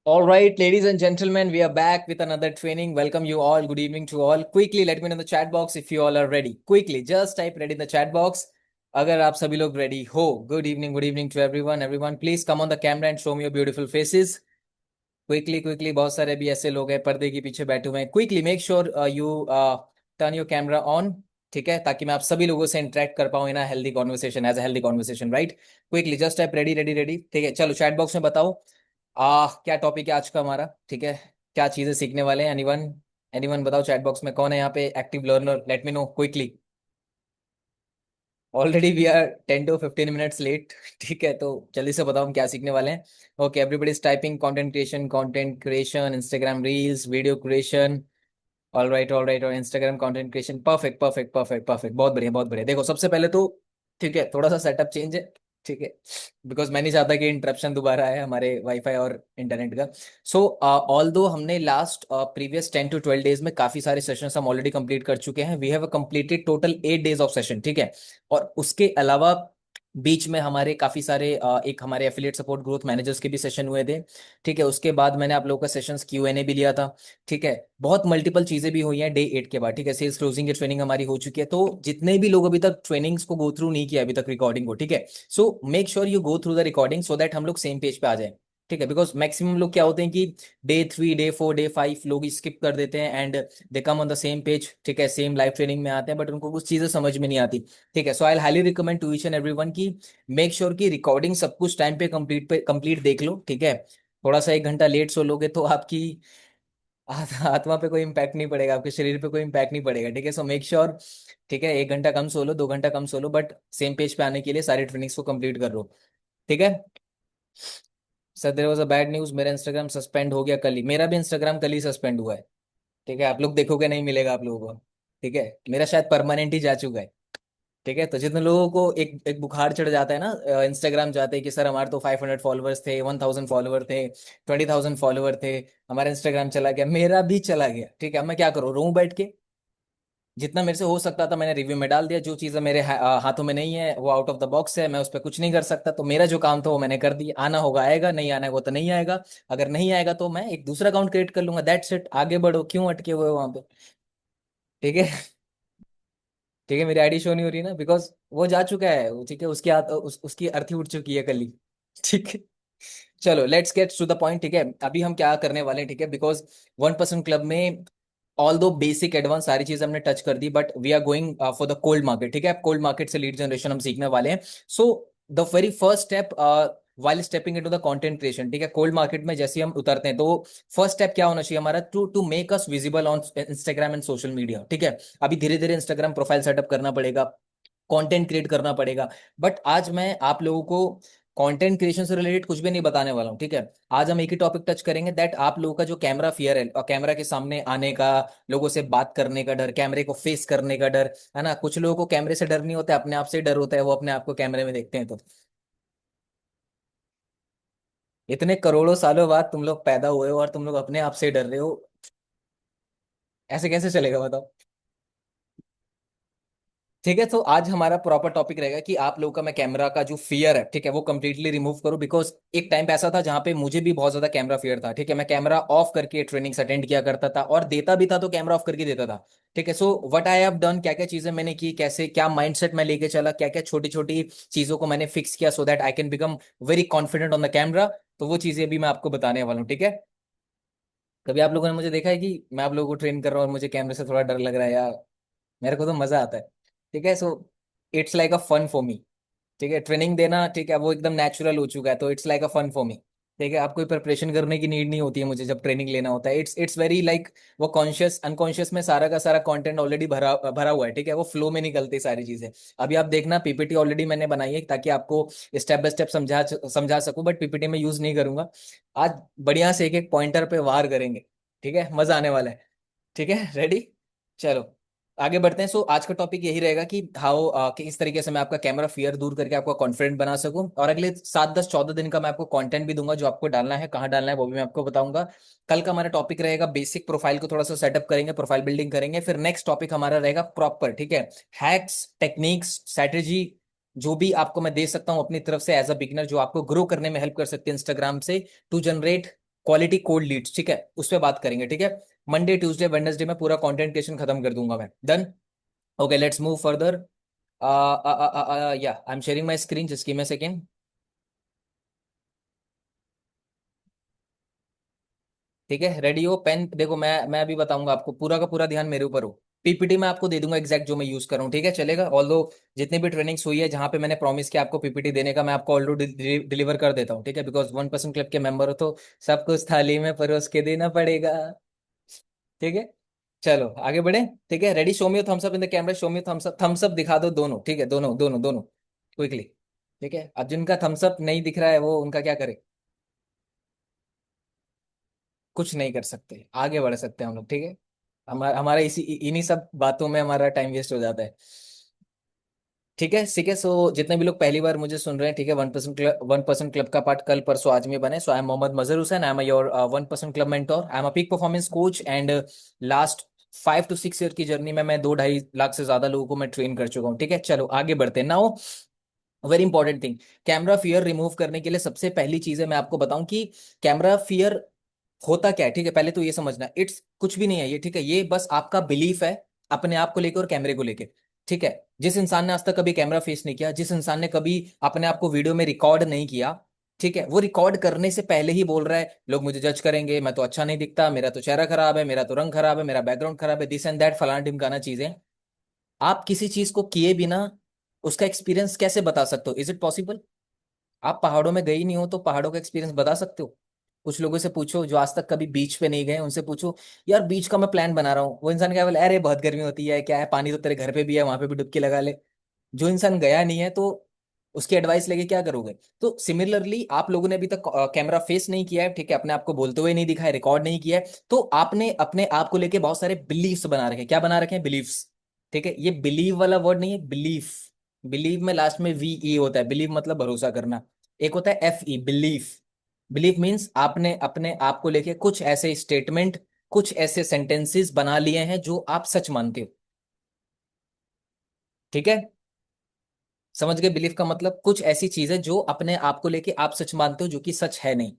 All right, ladies and gentlemen, we are back with another training. Welcome you all. Good evening to all. Quickly, let me know in the chat box if you all are ready. Quickly, just type ready in the chat box. अगर आप सभी लोग ready हो, good evening to everyone. Everyone, please come on the camera and show me your beautiful faces. Quickly, बहुत सारे भी ऐसे लोग हैं पर्दे के पीछे बैठे हुए हैं. Quickly, make sure you turn your camera on. ठीक है, ताकि मैं आप सभी लोगों से इंटरेक्ट कर पाऊँ in a healthy conversation as a healthy conversation, right? Quickly just type ready. ठीक है, चलो चैट बॉक्स में बताओ क्या टॉपिक है आज का हमारा, ठीक है? क्या चीजें सीखने वाले हैं? एनीवन बताओ चैट बॉक्स में कौन है यहाँ पे active learner, let me know quickly. Already we are 10 to 15 minutes late. ठीक है, तो जल्दी से बताओ हम क्या सीखने वाले हैं. Okay, everybody is typing content creation, Instagram reels, video creation. All right, और इंस्टाग्राम कंटेंट क्रिएशन. परफेक्ट. बहुत बढ़िया. देखो, सबसे पहले तो ठीक है, थोड़ा सा सेटअप चेंज है. ठीक है, बिकॉज मैं नहीं चाहता कि इंटरप्शन दोबारा आए हमारे वाईफाई और इंटरनेट का. सो ऑल दो हमने लास्ट प्रीवियस 10 to 12 डेज में काफी सारे सेशंस हम ऑलरेडी कंप्लीट कर चुके हैं. We have completed total 8 days of session. ठीक है, और उसके अलावा बीच में हमारे काफी सारे एक हमारे एफिलिएट सपोर्ट ग्रोथ मैनेजर्स के भी सेशन हुए थे. ठीक है, उसके बाद मैंने आप लोगों का सेशंस Q&A भी लिया था. ठीक है, बहुत मल्टीपल चीजें भी हुई हैं डे 8 के बाद. ठीक है, सेल्स क्लोजिंग की ट्रेनिंग हमारी हो चुकी है. तो जितने भी लोग अभी तक ट्रेनिंग्स को गो थ्रू नहीं किया अभी तक रिकॉर्डिंग को, ठीक है, सो make sure you go through the recording so that हम लोग सेम पेज पे आ जाए. ठीक है, बिकॉज मैक्सिमम लोग क्या होते हैं कि डे 3, डे 4, डे 5 लोग स्किप कर देते हैं and they come on the same page. ठीक है, सेम लाइव ट्रेनिंग में आते हैं बट उनको कुछ चीजें समझ में नहीं आती. ठीक है, so I highly recommend to each and everyone की मेक श्योर की रिकॉर्डिंग सब कुछ टाइम पे कंप्लीट देख लो. ठीक है, थोड़ा सा 1 घंटा लेट सो लोगे तो आपकी आत्मा पे कोई इम्पैक्ट नहीं पड़ेगा, आपके शरीर पे कोई इम्पैक्ट नहीं पड़ेगा. ठीक है, सो मेक श्योर. ठीक है, 1 घंटा कम सो लो, 2 घंटा कम सो लो, बट सेम पेज पे आने के लिए सारी ट्रेनिंग्स को कंप्लीट कर लो. ठीक है. Sir there was a bad news, मेरा इंस्टाग्राम सस्पेंड हो गया कल ही. मेरा भी इंस्टाग्राम कल ही सस्पेंड हुआ है. ठीक है, आप लोग देखोगे नहीं मिलेगा आप लोगों को. ठीक है, मेरा शायद परमानेंट ही जा चुका है. ठीक है, तो जितने लोगों को एक एक बुखार चढ़ जाता है ना इंस्टाग्राम जाते हैं कि सर हमारे तो 500 फॉलोअर्स थे, 1000 फॉलोअर थे, 20,000 फॉलोअर थे, हमारा इंस्टाग्राम चला गया. मेरा भी चला गया. ठीक है, अब मैं क्या करूँ, रोऊं बैठ के? जितना मेरे से हो सकता था मैंने रिव्यू में डाल दिया. जो चीज़ें मेरे हाथों में नहीं है वो आउट ऑफ द बॉक्स है, मैं उस पर कुछ नहीं कर सकता. तो मेरा जो काम था वो मैंने कर दिया. आना होगा आएगा, नहीं आना है वो तो नहीं आएगा. अगर नहीं आएगा तो मैं एक दूसरा अकाउंट क्रिएट कर लूंगा. That's it. आगे बढ़ो, क्यों अटके हुए हो वहां पे? ठीक है. ठीक है, मेरी आईडी शो नहीं हो रही ना बिकॉज वो जा चुका है. ठीक है, उसकी अर्थी उठ चुकी है कल ही. ठीक है, चलो let's get to the point. ठीक है, अभी हम क्या करने वाले हैं, ठीक है, बिकॉज 1% क्लब में ऑल दो बेसिक एडवांस सारी चीज हमने टच कर दी but we are going for the cold market. ठीक है, कोल्ड मार्केट से लीड जनरेशन हम सीखने वाले हैं. So the very first step while stepping into the content creation. ठीक है, कोल्ड मार्केट में जैसे हम उतरते हैं तो फर्स्ट स्टेप क्या होना चाहिए हमारा, to to make us visible on Instagram and social media. ठीक है, अभी धीरे धीरे इंस्टाग्राम प्रोफाइल सेटअप करना पड़ेगा, कंटेंट क्रिएट करना पड़ेगा. बट आज मैं आप लोगों को कंटेंट क्रिएशन से रिलेटेड कुछ भी नहीं बताने वाला हूँ. ठीक है, आज हम एक ही टॉपिक टच करेंगे दैट आप लोगों का जो कैमरा फियर है और कैमरा के सामने आने का, लोगों से बात करने का डर, कैमरे को फेस करने का डर है ना. कुछ लोगों को कैमरे से डर नहीं होता है, अपने आप से डर होता है, वो अपने आप को कैमरे में देखते हैं. तो इतने करोड़ों सालों बाद तुम लोग पैदा हुए हो और तुम लोग अपने आप से डर रहे हो, ऐसे कैसे चलेगा बताओ? ठीक है, तो आज हमारा प्रॉपर टॉपिक रहेगा कि आप लोगों का मैं कैमरा का जो फियर है, ठीक है, वो कंप्लीटली रिमूव करूं. बिकॉज एक टाइम पे ऐसा था जहां पे मुझे भी बहुत ज्यादा कैमरा फियर था. ठीक है, मैं कैमरा ऑफ करके ट्रेनिंग्स अटेंड किया करता था और देता भी था तो कैमरा ऑफ करके देता था. ठीक है, so what I have done, क्या क्या चीजें मैंने की, कैसे क्या माइंडसेट मैं लेके चला, क्या क्या छोटी छोटी चीजों को मैंने फिक्स किया so that I can become very confident on the camera. तो वो चीजें भी मैं आपको बताने वाला हूँ. ठीक है, कभी आप लोगों ने मुझे देखा है कि मैं आप लोगों को ट्रेन कर रहा हूँ और मुझे कैमरे से थोड़ा डर लग रहा है यार? मेरे को तो मजा आता है. ठीक है, so it's like a fun for me. ठीक है, ट्रेनिंग देना, ठीक है, वो एकदम नेचुरल हो चुका है तो it's like a fun for me. ठीक है, आपको प्रिपरेशन करने की नीड नहीं होती है मुझे जब ट्रेनिंग लेना होता है. इट्स वेरी लाइक वो कॉन्शियस अनकॉन्शियस में सारा का सारा कंटेंट ऑलरेडी भरा भरा हुआ है. ठीक है, वो फ्लो में निकलती सारी चीजें. अभी आप देखना, पीपीटी ऑलरेडी मैंने बनाई है ताकि आपको स्टेप बाय स्टेप समझा समझा सकूं, बट पीपीटी में यूज नहीं करूंगा. आज बढ़िया से एक एक पॉइंटर पे वार करेंगे. ठीक है, मजा आने वाला है. ठीक है, रेडी? चलो आगे बढ़ते हैं. सो आज का टॉपिक यही रहेगा कि हाउ कि इस तरीके से मैं आपका कैमरा फियर दूर करके आपको कॉन्फिडेंट बना सकूं. और अगले 7 10 14 दिन का मैं आपको कंटेंट भी दूंगा, जो आपको डालना है, कहाँ डालना है वो भी मैं आपको बताऊंगा. कल का हमारा टॉपिक रहेगा बेसिक प्रोफाइल को थोड़ा सा सेटअप करेंगे, प्रोफाइल बिल्डिंग करेंगे. फिर नेक्स्ट टॉपिक हमारा रहेगा प्रॉपर, ठीक है, हैक्स, टेक्निक्स, स्ट्रेटेजी, जो भी आपको मैं दे सकता हूँ अपनी तरफ से एज अ बिगिनर, जो आपको ग्रो करने में हेल्प कर सकते हैं इंस्टाग्राम से, to generate quality cold leads, ठीक है, उस पर बात करेंगे, ठीक है। मंडे ट्यूसडे वेडनेसडे में पूरा कंटेंट क्रिएशन खत्म कर दूंगा मैं, done. Okay, let's move further. Yeah I am sharing my screen, just give me a second. ठीक है, रेडी हो, पेन देखो, मैं अभी बताऊंगा आपको, पूरा का पूरा ध्यान मेरे ऊपर हो। पीपीटी में आपको दे दूंगा एग्जैक्ट जो मैं यूज कर रहा हूँ, ठीक है, चलेगा। ऑल्दो जितनी भी ट्रेनिंग्स हुई है जहां पे मैंने प्रॉमिस किया आपको पीपीटी देने का, मैं आपको ऑलरेडी डिलीवर कर देता हूँ, ठीक है, बिकॉज 1% क्लब के मेंबर हो तो सब कुछ थाली में परोस के देना पड़ेगा। ठीक है, चलो आगे बढ़े। ठीक है, ready, show me thumbs up in the camera, show me thumbs up, thumbs up दिखा दो दोनों, ठीक है, दोनों दोनों दोनों, क्विकली। ठीक है, अब जिनका थम्स अप नहीं दिख रहा है वो उनका क्या करे? कुछ नहीं कर सकते, आगे बढ़ सकते हैं हम लोग, ठीक है। हमारा हमारा इन्हीं सब बातों में हमारा टाइम वेस्ट हो जाता है। ठीक है, ठीक है, सो जितने भी लोग पहली बार मुझे सुन रहे हैं, ठीक है, 1% क्लब का पार्ट कल परसों आज में बने। So I am Mohammad Mazhar Hussain, I am your 1% club mentor, I am a peak performance coach, and last 5 to 6 year की जर्नी में मैं 2-2.5 लाख से ज्यादा लोगों को मैं ट्रेन कर चुका हूँ, ठीक है। चलो आगे बढ़ते हैं now. Very important thing, camera fear remove करने के लिए सबसे पहली चीज है, मैं आपको बताऊं कि कैमरा फियर होता क्या है, ठीक है, पहले तो ये समझना, इट्स कुछ भी नहीं है ये, ठीक है, ये बस आपका बिलीफ है अपने आप को लेकर और कैमरे को लेकर। ठीक है, जिस इंसान ने आज तक कभी कैमरा फेस नहीं किया, जिस इंसान ने कभी अपने आप को वीडियो में रिकॉर्ड नहीं किया, ठीक है, वो रिकॉर्ड करने से पहले ही बोल रहा है लोग मुझे जज करेंगे, मैं तो अच्छा नहीं दिखता, मेरा तो चेहरा खराब है, मेरा तो रंग खराब है, मेरा बैकग्राउंड खराब है, दिस एंड दैट फलाना ढिमकाना चीजें। आप किसी चीज को किए बिना उसका एक्सपीरियंस कैसे बता सकते हो? Is it possible? आप पहाड़ों में गए ही नहीं हो तो पहाड़ों का एक्सपीरियंस बता सकते हो? कुछ लोगों से पूछो जो आज तक कभी बीच पे नहीं गए, उनसे पूछो यार बीच का मैं प्लान बना रहा हूँ, वो इंसान क्या बोले, अरे बहुत गर्मी होती है, क्या है, पानी तो तेरे घर पे भी है, वहां पे भी डुबकी लगा ले। जो इंसान गया नहीं है तो उसकी एडवाइस लेके क्या करोगे? तो सिमिलरली आप लोगों ने अभी तक कैमरा फेस नहीं किया है, ठीक है, अपने आप को बोलते हुए नहीं दिखा है, रिकॉर्ड नहीं किया है, तो आपने अपने आप को लेके बहुत सारे बिलीफ्स बना रखे हैं। क्या बना रखे हैं? बिलीफ्स। ठीक है, ये बिलीव वाला वर्ड नहीं है, बिलीफ। बिलीव में लास्ट में वी ई होता है, बिलीव मतलब भरोसा करना। एक होता है F E, belief. Belief means आपने अपने आप को लेके कुछ ऐसे स्टेटमेंट, कुछ ऐसे सेंटेंसेस बना लिए हैं जो आप सच मानते हो। ठीक है, समझ गए? बिलीफ का मतलब कुछ ऐसी चीज है जो अपने आप को लेके आप सच मानते हो जो कि सच है नहीं।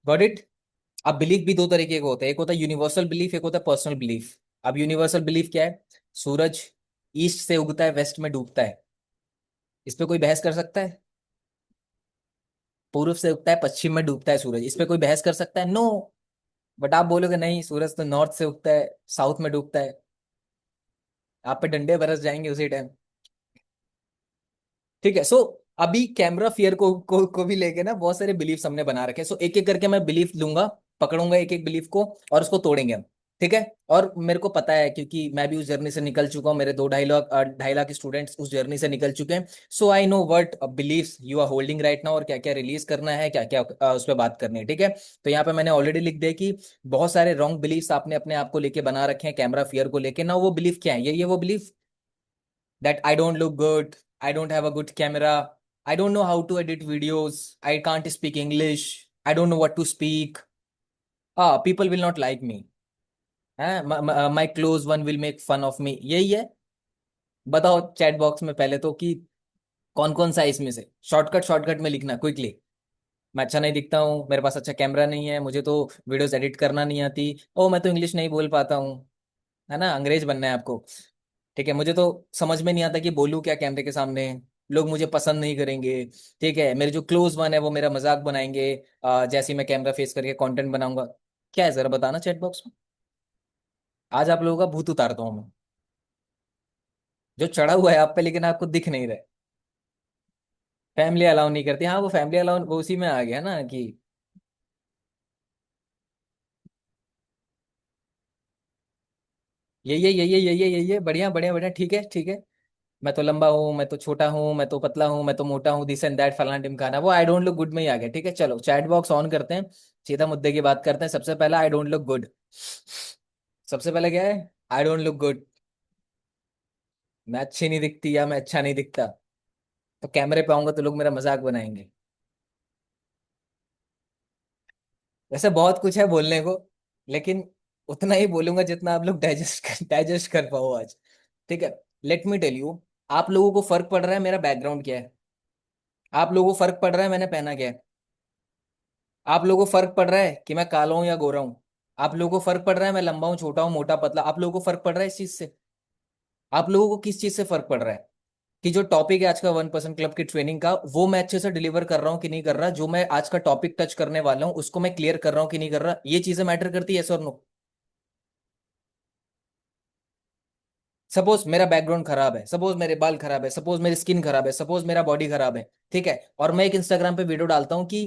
Got it? अब बिलीफ भी दो तरीके का होता है, एक होता है यूनिवर्सल बिलीफ, एक होता है पर्सनल बिलीफ। अब यूनिवर्सल बिलीफ क्या है? सूरज ईस्ट से उगता है, वेस्ट में डूबता है। इस पे कोई बहस कर सकता है? पूर्व से उगता है, पश्चिम में डूबता है सूरज, इस पे कोई बहस कर सकता है? नो। बट आप बोलोगे नहीं, सूरज तो नॉर्थ से उगता है, साउथ में डूबता है। आप पे डंडे बरस जाएंगे उसी टाइम। ठीक है, सो अभी कैमरा फियर को भी लेके ना बहुत सारे बिलीफ हमने बना रखे हैं। सो एक एक करके मैं बिलीफ लूंगा, पकड़ूंगा एक एक बिलीफ को और उसको तोड़ेंगे हम। ठीक है, और मेरे को पता है क्योंकि मैं भी उस जर्नी से निकल चुका हूँ, मेरे 2-2.5 लाख स्टूडेंट्स उस जर्नी से निकल चुके हैं। So I know what beliefs you are holding right now, और क्या क्या रिलीज करना है, क्या क्या उस पर बात करनी है। ठीक है, तो यहाँ पे मैंने ऑलरेडी लिख दिया कि बहुत सारे रॉन्ग बिलीव्स आपने अपने आप को लेके बना रखे हैं कैमरा फियर को लेके ना। वो बिलीफ क्या है? ये वो belief that I don't look good, I don't have a good camera, I don't know how to edit videos, I can't speak English, I don't know what to speak. People will not like me. My close one will make fun of me. यही है? बताओ chat box में पहले तो कि कौन कौन सा है इसमें से। शॉर्टकट शॉर्टकट में लिखना क्विकली। मैं अच्छा नहीं दिखता हूँ, मेरे पास अच्छा कैमरा नहीं है, मुझे तो वीडियोस एडिट करना नहीं आती, ओ मैं तो इंग्लिश नहीं बोल पाता हूँ। है ना, अंग्रेज बनना है आपको? ठीक है, मुझे तो समझ में नहीं आता कि बोलूं क्या कैमरे के सामने, लोग मुझे पसंद नहीं करेंगे। ठीक है, मेरे जो क्लोज वन है वो मेरा मजाक बनाएंगे, जैसे ही मैं कैमरा फेस करके कंटेंट बनाऊंगा। क्या है जरा बताना चैट बॉक्स में। आज आप लोगों का भूत उतारता हूँ मैं, जो चढ़ा हुआ है आप पे लेकिन आपको दिख नहीं रहा। फैमिली अलाउ नहीं करती, हाँ वो फैमिली अलाउ वो उसी में आ गया ना कि ये बढ़िया बढ़िया बढ़िया, ठीक है ठीक है। मैं तो लंबा हूँ, मैं तो छोटा हूँ, मैं तो पतला हूँ, मैं तो मोटा हूँ, दिस एंड दैट फलाना ढिमकाना, वो आई डोंट लुक गुड में ही आ गया। ठीक है, चलो चैट बॉक्स ऑन करते हैं, सीधा मुद्दे की बात करते हैं। सबसे पहला आई डोंट लुक गुड। सबसे पहले क्या है? आई डोंट लुक गुड। मैं अच्छी नहीं दिखती या मैं अच्छा नहीं दिखता, तो कैमरे पे आऊंगा तो लोग मेरा मजाक बनाएंगे। वैसे बहुत कुछ है बोलने को, लेकिन उतना ही बोलूंगा जितना आप लोग डाइजेस्ट कर पाओ आज। ठीक है, लेट मी टेल यू, आप लोगों को फर्क पड़ रहा है मेरा बैकग्राउंड क्या है? आप लोगों को फर्क पड़ रहा है मैंने पहना क्या है? आप लोगों को फर्क पड़ रहा है कि मैं काला हूं या गोरा हूं? आप लोगों को फर्क पड़ रहा है मैं लंबा हूं छोटा हूं मोटा पतला? आप लोगों को फर्क पड़ रहा है इस चीज से? आप लोगों को किस चीज से फर्क पड़ रहा है कि जो टॉपिक है आज का 1% क्लब की ट्रेनिंग का, वो मैं अच्छे से डिलीवर कर रहा हूँ कि नहीं कर रहा? जो मैं आज का टॉपिक टच करने वाला हूँ उसको मैं क्लियर कर रहा हूँ कि नहीं कर रहा? ये चीजें मैटर करती है, यस और नो? सपोज मेरा बैकग्राउंड खराब है, सपोज मेरे बाल खराब है, सपोज मेरी स्किन खराब है, सपोज मेरा बॉडी खराब है, ठीक है, और मैं एक इंस्टाग्राम पे वीडियो डालता हूँ कि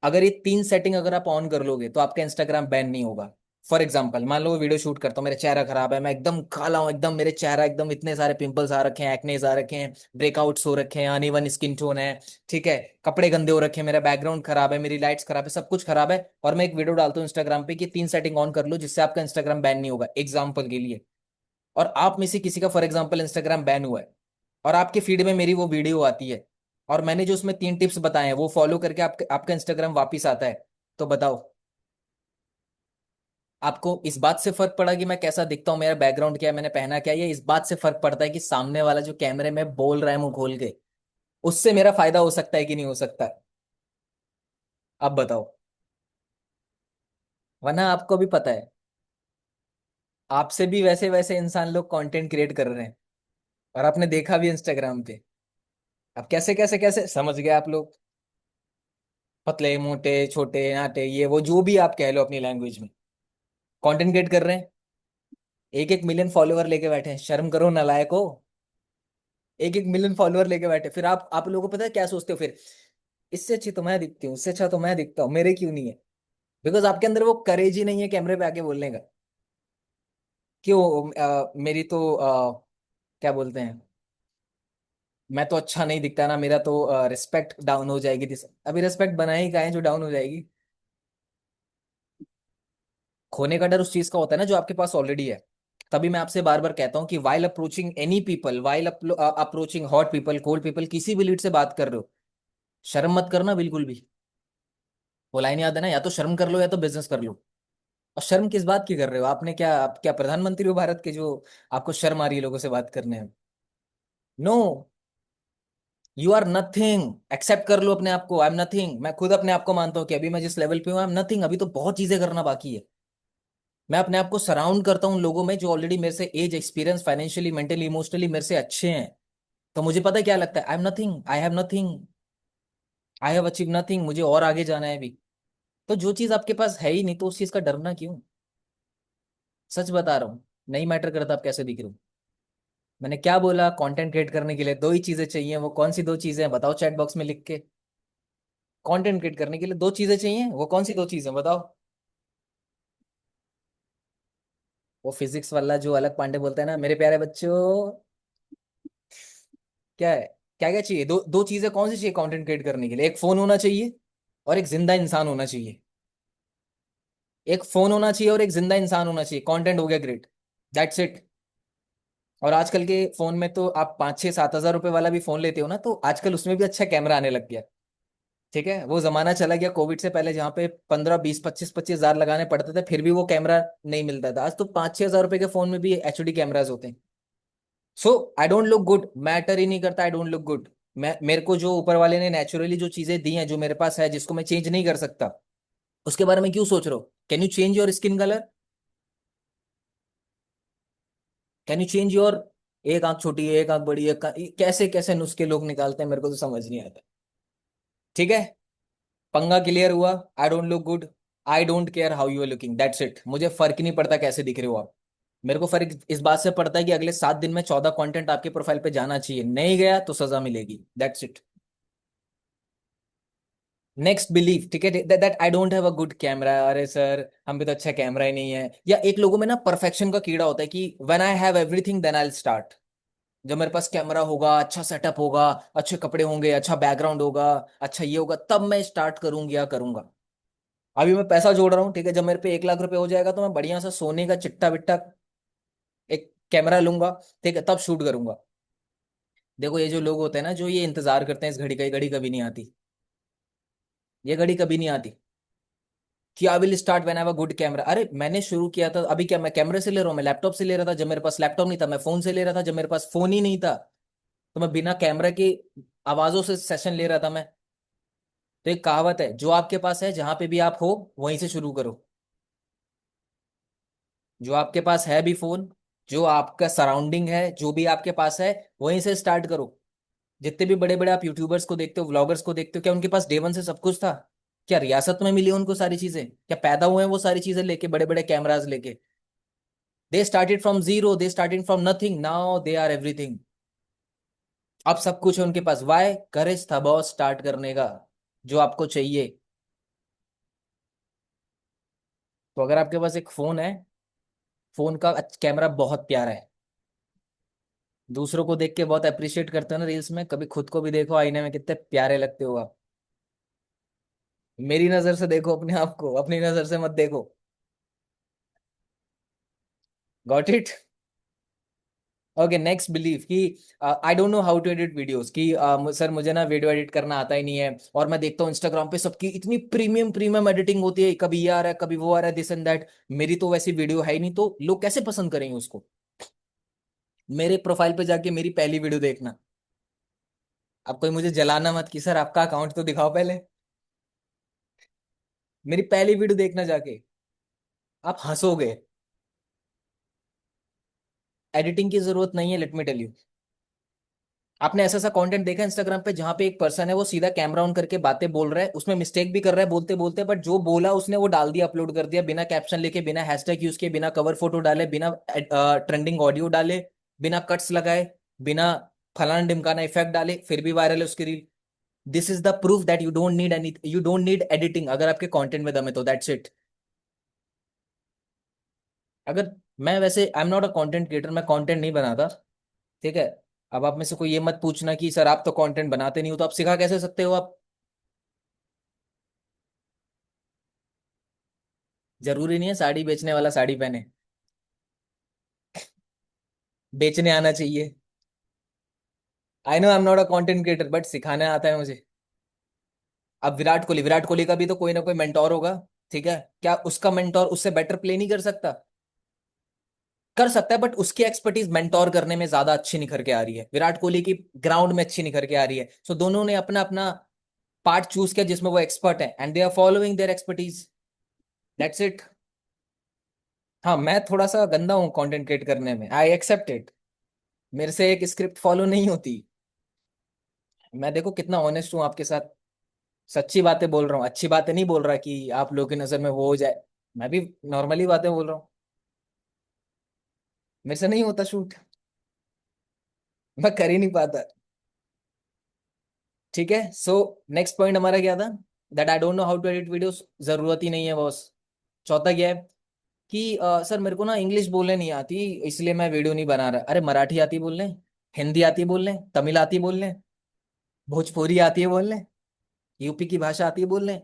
अगर ये तीन सेटिंग अगर आप ऑन कर लोगे तो आपका इंस्टाग्राम बैन नहीं होगा। फॉर एग्जाम्पल मान लो वीडियो शूट करता हूँ, मेरा चेहरा खराब है, मैं एकदम काला हूँ, एकदम मेरे चेहरा एकदम इतने सारे पिंपल्स आ रखे हैं, एक्नेस आ रखे हैं, ब्रेकआउट्स हो रखे हैं, अनइवन स्किन टोन है, ठीक है, कपड़े गंदे हो रखे हैं, मेरा बैकग्राउंड खराब है, मेरी लाइट्स खराब है, सब कुछ खराब है, और मैं एक वीडियो डालता हूँ इंस्टाग्राम पे कि तीन सेटिंग ऑन कर लो जिससे आपका इंस्टाग्राम बैन नहीं होगा, एग्जाम्पल के लिए। और आप में से किसी का फॉर एग्जाम्पल इंस्टाग्राम बैन हुआ है, और आपके फीड में मेरी वो वीडियो आती है, और मैंने जो उसमें तीन टिप्स बताए हैं वो फॉलो करके आपका इंस्टाग्राम वापिस आता है, तो बताओ आपको इस बात से फर्क पड़ा कि मैं कैसा दिखता हूँ, मेरा बैकग्राउंड क्या है, मैंने पहना क्या है? ये इस बात से फर्क पड़ता है कि सामने वाला जो कैमरे में बोल रहा है मुंह खोल के, उससे मेरा फायदा हो सकता है कि नहीं हो सकता? अब बताओ। वरना आपको भी पता है, आपसे भी वैसे वैसे इंसान लोग कंटेंट क्रिएट कर रहे हैं, और आपने देखा भी इंस्टाग्राम पे। अब कैसे कैसे कैसे समझ गए आप लोग? पतले मोटे छोटे नाटे ये वो जो भी आप कह लो अपनी लैंग्वेज में, कंटेंट क्रिएट कर रहे हैं, एक एक मिलियन फॉलोअर लेके बैठे हैं, शर्म करो नालायक हो। एक एक मिलियन फॉलोअर लेके बैठे, फिर आप लोगों को पता है क्या सोचते हो फिर? इससे अच्छी तो मैं दिखती हूँ, इससे अच्छा तो मैं दिखता हूँ, मेरे क्यों नहीं है? बिकॉज आपके अंदर वो करेज ही नहीं है कैमरे पे आके बोलने का। क्यों मेरी तो क्या बोलते हैं, मैं तो अच्छा नहीं दिखता ना, मेरा तो रिस्पेक्ट डाउन हो जाएगी अभी रिस्पेक्ट बनाई का है जो डाउन हो जाएगी? खोने का डर उस चीज का होता है ना जो आपके पास ऑलरेडी है। तभी मैं आपसे बार बार कहता हूँ कि while approaching any people, while approaching hot people cold people, किसी भी लीड से बात कर रहे हो, शर्म मत करना बिल्कुल भी। वो लाइन याद है ना, या तो शर्म कर लो या तो बिजनेस कर लो। और शर्म किस बात की कर रहे हो? आपने क्या, आप क्या प्रधानमंत्री हो भारत के जो आपको शर्म आ रही है लोगों से बात करने में? No, you are nothing. Accept कर लो अपने आप को, आई एम नथिंग। मैं खुद अपने आप को मानता हूँ कि अभी मैं जिस लेवल पे हूँ आई एम नथिंग, अभी तो बहुत चीजें करना बाकी है। मैं अपने आप को सराउंड करता हूँ लोगों में जो ऑलरेडी मेरे से age experience financially mentally emotionally मेरे से अच्छे हैं। तो मुझे पता है क्या लगता है, I am nothing, I have nothing, I have achieve nothing, मुझे और आगे जाना है अभी। तो जो चीज आपके पास है ही नहीं तो उस चीज का डरना क्यों? सच बता रहा हूँ, नहीं मैटर करता आप कैसे दिख रहे हो। मैंने क्या बोला, कंटेंट क्रिएट करने के लिए दो ही चीजें चाहिए, वो कौन सी दो चीजें हैं बताओ चैट बॉक्स में लिख के। कंटेंट क्रिएट करने के लिए दो चीजें चाहिए, वो कौन सी दो चीजें बताओ? वो फिजिक्स वाला जो अलग पांडे बोलता है ना, मेरे प्यारे बच्चों, क्या है, क्या क्या चाहिए? दो दो चीजें कौन सी चाहिए कंटेंट क्रिएट करने के लिए? एक फोन होना चाहिए और एक जिंदा इंसान होना चाहिए। एक फोन होना चाहिए और एक जिंदा इंसान होना चाहिए, कंटेंट हो गया ग्रेट, दैट्स इट। और आजकल के फोन में तो आप 5 6 7 हज़ार रुपए वाला भी फोन लेते हो ना, तो आजकल उसमें भी अच्छा कैमरा आने लग गया। ठीक है, वो जमाना चला गया कोविड से पहले जहाँ पे 15 20 25 25 हज़ार लगाने पड़ते थे फिर भी वो कैमरा नहीं मिलता था। आज तो 5 6 हज़ार रुपए के फोन में भी एचडी कैमराज होते हैं। So I don't look good, matter ही नहीं करता, आई डोंट लुक गुड। मैं, मेरे को जो ऊपर वाले ने नेचुरली जो चीजें दी हैं जो मेरे पास है जिसको मैं चेंज नहीं कर सकता, उसके बारे में क्यों सोच रहे हो? Can you change your skin colour? Can you change your, एक आंख छोटी है एक आंख बड़ी है, कैसे कैसे नुस्खे लोग निकालते हैं मेरे को तो समझ नहीं आता। ठीक है, पंगा क्लियर हुआ। I don't look good, I don't care how you are looking, that's it. मुझे फर्क ही नहीं पड़ता कैसे दिख रहे हो आप। मेरे को फर्क इस बात से पड़ता है कि अगले 7 दिन में 14 कंटेंट आपके प्रोफाइल पे जाना चाहिए, नहीं गया तो सजा मिलेगी, दैट्स इट। नेक्स्ट बिलीफ, ठीक है, that I don't have a good camera, अरे सर हम भी तो अच्छा कैमरा ही नहीं है। या एक लोगों में ना परफेक्शन का कीड़ा होता है कि when I have everything then I will start. जब मेरे पास कैमरा होगा, अच्छा सेटअप होगा, अच्छे कपड़े होंगे, अच्छा बैकग्राउंड होगा, अच्छा ये होगा, तब मैं स्टार्ट करूंगी या करूंगा। अभी मैं पैसा जोड़ रहा हूँ, ठीक है, जब मेरे पे 1 लाख रुपए हो जाएगा तो मैं बढ़िया सा सोने का चिट्टा बिट्टा एक कैमरा लूंगा, ठीक है, तब शूट करूंगा। देखो ये जो लोग होते हैं ना जो ये इंतजार करते हैं इस घड़ी का, ये घड़ी कभी नहीं आती, ये घड़ी कभी नहीं आती कि आई will start when I have a good camera. अरे मैंने शुरू किया था, अभी क्या मैं कैमरे से ले रहा हूँ? मैं लैपटॉप से ले रहा था जब मेरे पास लैपटॉप नहीं था, मैं फोन से ले रहा था जब मेरे पास फोन ही नहीं था, तो मैं बिना कैमरा की आवाजों से सेशन ले रहा था मैं। तो एक कहावत है, जो आपके पास है जहां पे भी आप हो वहीं से शुरू करो। जो आपके पास है भी फोन, जो आपका सराउंडिंग है, जो भी आपके पास है, वहीं से स्टार्ट करो। जितने भी बड़े बड़े आप यूट्यूबर्स को देखते हो, व्लॉगर्स को देखते हो, क्या उनके पास डे वन से सब कुछ था? क्या रियासत में मिली उनको सारी चीजें? क्या पैदा हुए हैं वो सारी चीजें लेके, बड़े बड़े कैमरास लेके? They started from zero, they started from nothing, now they are everything. अब सब कुछ है उनके पास। वाई? करेज था बॉस स्टार्ट करने का, जो आपको चाहिए। तो अगर आपके पास एक फोन है, फोन का कैमरा बहुत प्यारा है, दूसरों को देख के बहुत अप्रिशिएट करते हो ना रील्स में, कभी खुद को भी देखो आईने में, कितने प्यारे लगते हो आप। मेरी नजर से देखो अपने आप को, अपनी नजर से मत देखो। Got it? Okay, next belief कि I don't know how to edit videos, कि सर मुझे ना वीडियो एडिट करना आता ही नहीं है, और मैं देखता हूँ इंस्टाग्राम पे सबकी इतनी प्रीमियम प्रीमियम एडिटिंग होती है, कभी ये आ रहा है कभी वो आ रहा है, दिस एंड दैट। मेरी तो वैसी वीडियो है ही नहीं, तो लोग कैसे पसंद करेंगे उसको? मेरे प्रोफाइल पे जाके मेरी पहली वीडियो देखना। अब कोई मुझे जलाना मत कि सर आपका अकाउंट तो दिखाओ पहले। मेरी पहली वीडियो देखना जाके, आप हंसोगे। एडिटिंग की जरूरत नहीं है, लेट मी टेल यू। आपने ऐसा ऐसा कंटेंट देखा इंस्टाग्राम पे जहां पे एक पर्सन है, वो सीधा कैमरा ऑन करके बातें बोल रहा है, उसमें मिस्टेक भी कर रहा है बोलते बोलते, बट जो बोला उसने वो डाल दिया, अपलोड कर दिया, बिना कैप्शन लेके, बिना हैशटैग यूज किए, बिना कवर फोटो डाले, बिना ट्रेंडिंग ऑडियो डाले, बिना कट्स लगाए, बिना फलाना ढिमकाना इफेक्ट डाले, फिर भी वायरल है उसकी reel. This is the proof that you don't need any, you don't need editing अगर आपके कंटेंट में दम है तो, दैट्स इट। अगर मैं वैसे आई am not a content creator, मैं कंटेंट नहीं बनाता, ठीक है। अब आप में से कोई ये मत पूछना कि सर आप तो कंटेंट बनाते नहीं हो, तो आप सिखा कैसे सकते हो आप? जरूरी नहीं है साड़ी बेचने वाला साड़ी पहने, बेचने आना चाहिए। I know I am not a content creator, but सिखाना आता है मुझे। अब विराट कोहली का भी तो कोई ना कोई मेंटोर होगा, ठीक है। क्या उसका मेंटोर उससे बेटर प्ले नहीं कर सकता? कर सकता है, बट उसकी एक्सपर्टीज मेंटोर करने में ज्यादा अच्छी निखर के आ रही है, विराट कोहली की ग्राउंड में अच्छी निखर के आ रही है। सो दोनों ने अपना अपना पार्ट चूज किया जिसमें वो एक्सपर्ट है, and they are following their expertise, that's it. हाँ, मैं थोड़ा सा गंदा हूँ कंटेंट क्रिएट करने में, आई एक्सेप्ट इट। मेरे से एक स्क्रिप्ट फॉलो नहीं होती। मैं देखो कितना ऑनेस्ट हूँ आपके साथ, सच्ची बातें बोल रहा हूँ, अच्छी बातें नहीं बोल रहा कि आप लोगों की नजर में वो हो जाए। मैं भी नॉर्मली बातें बोल रहा हूँ। मेरे से नहीं होता शूट, मैं कर ही नहीं पाता। ठीक है, सो नेक्स्ट पॉइंट हमारा क्या था? That I don't know how to edit videos, जरूरत ही नहीं है बॉस। चौथा क्या है? कि सर मेरे को ना इंग्लिश बोलने नहीं आती, इसलिए मैं वीडियो नहीं बना रहा। अरे मराठी आती है बोलने, हिंदी आती है बोलने, तमिल आती है बोलने, भोजपुरी आती है बोलने, यूपी की भाषा आती है बोलने।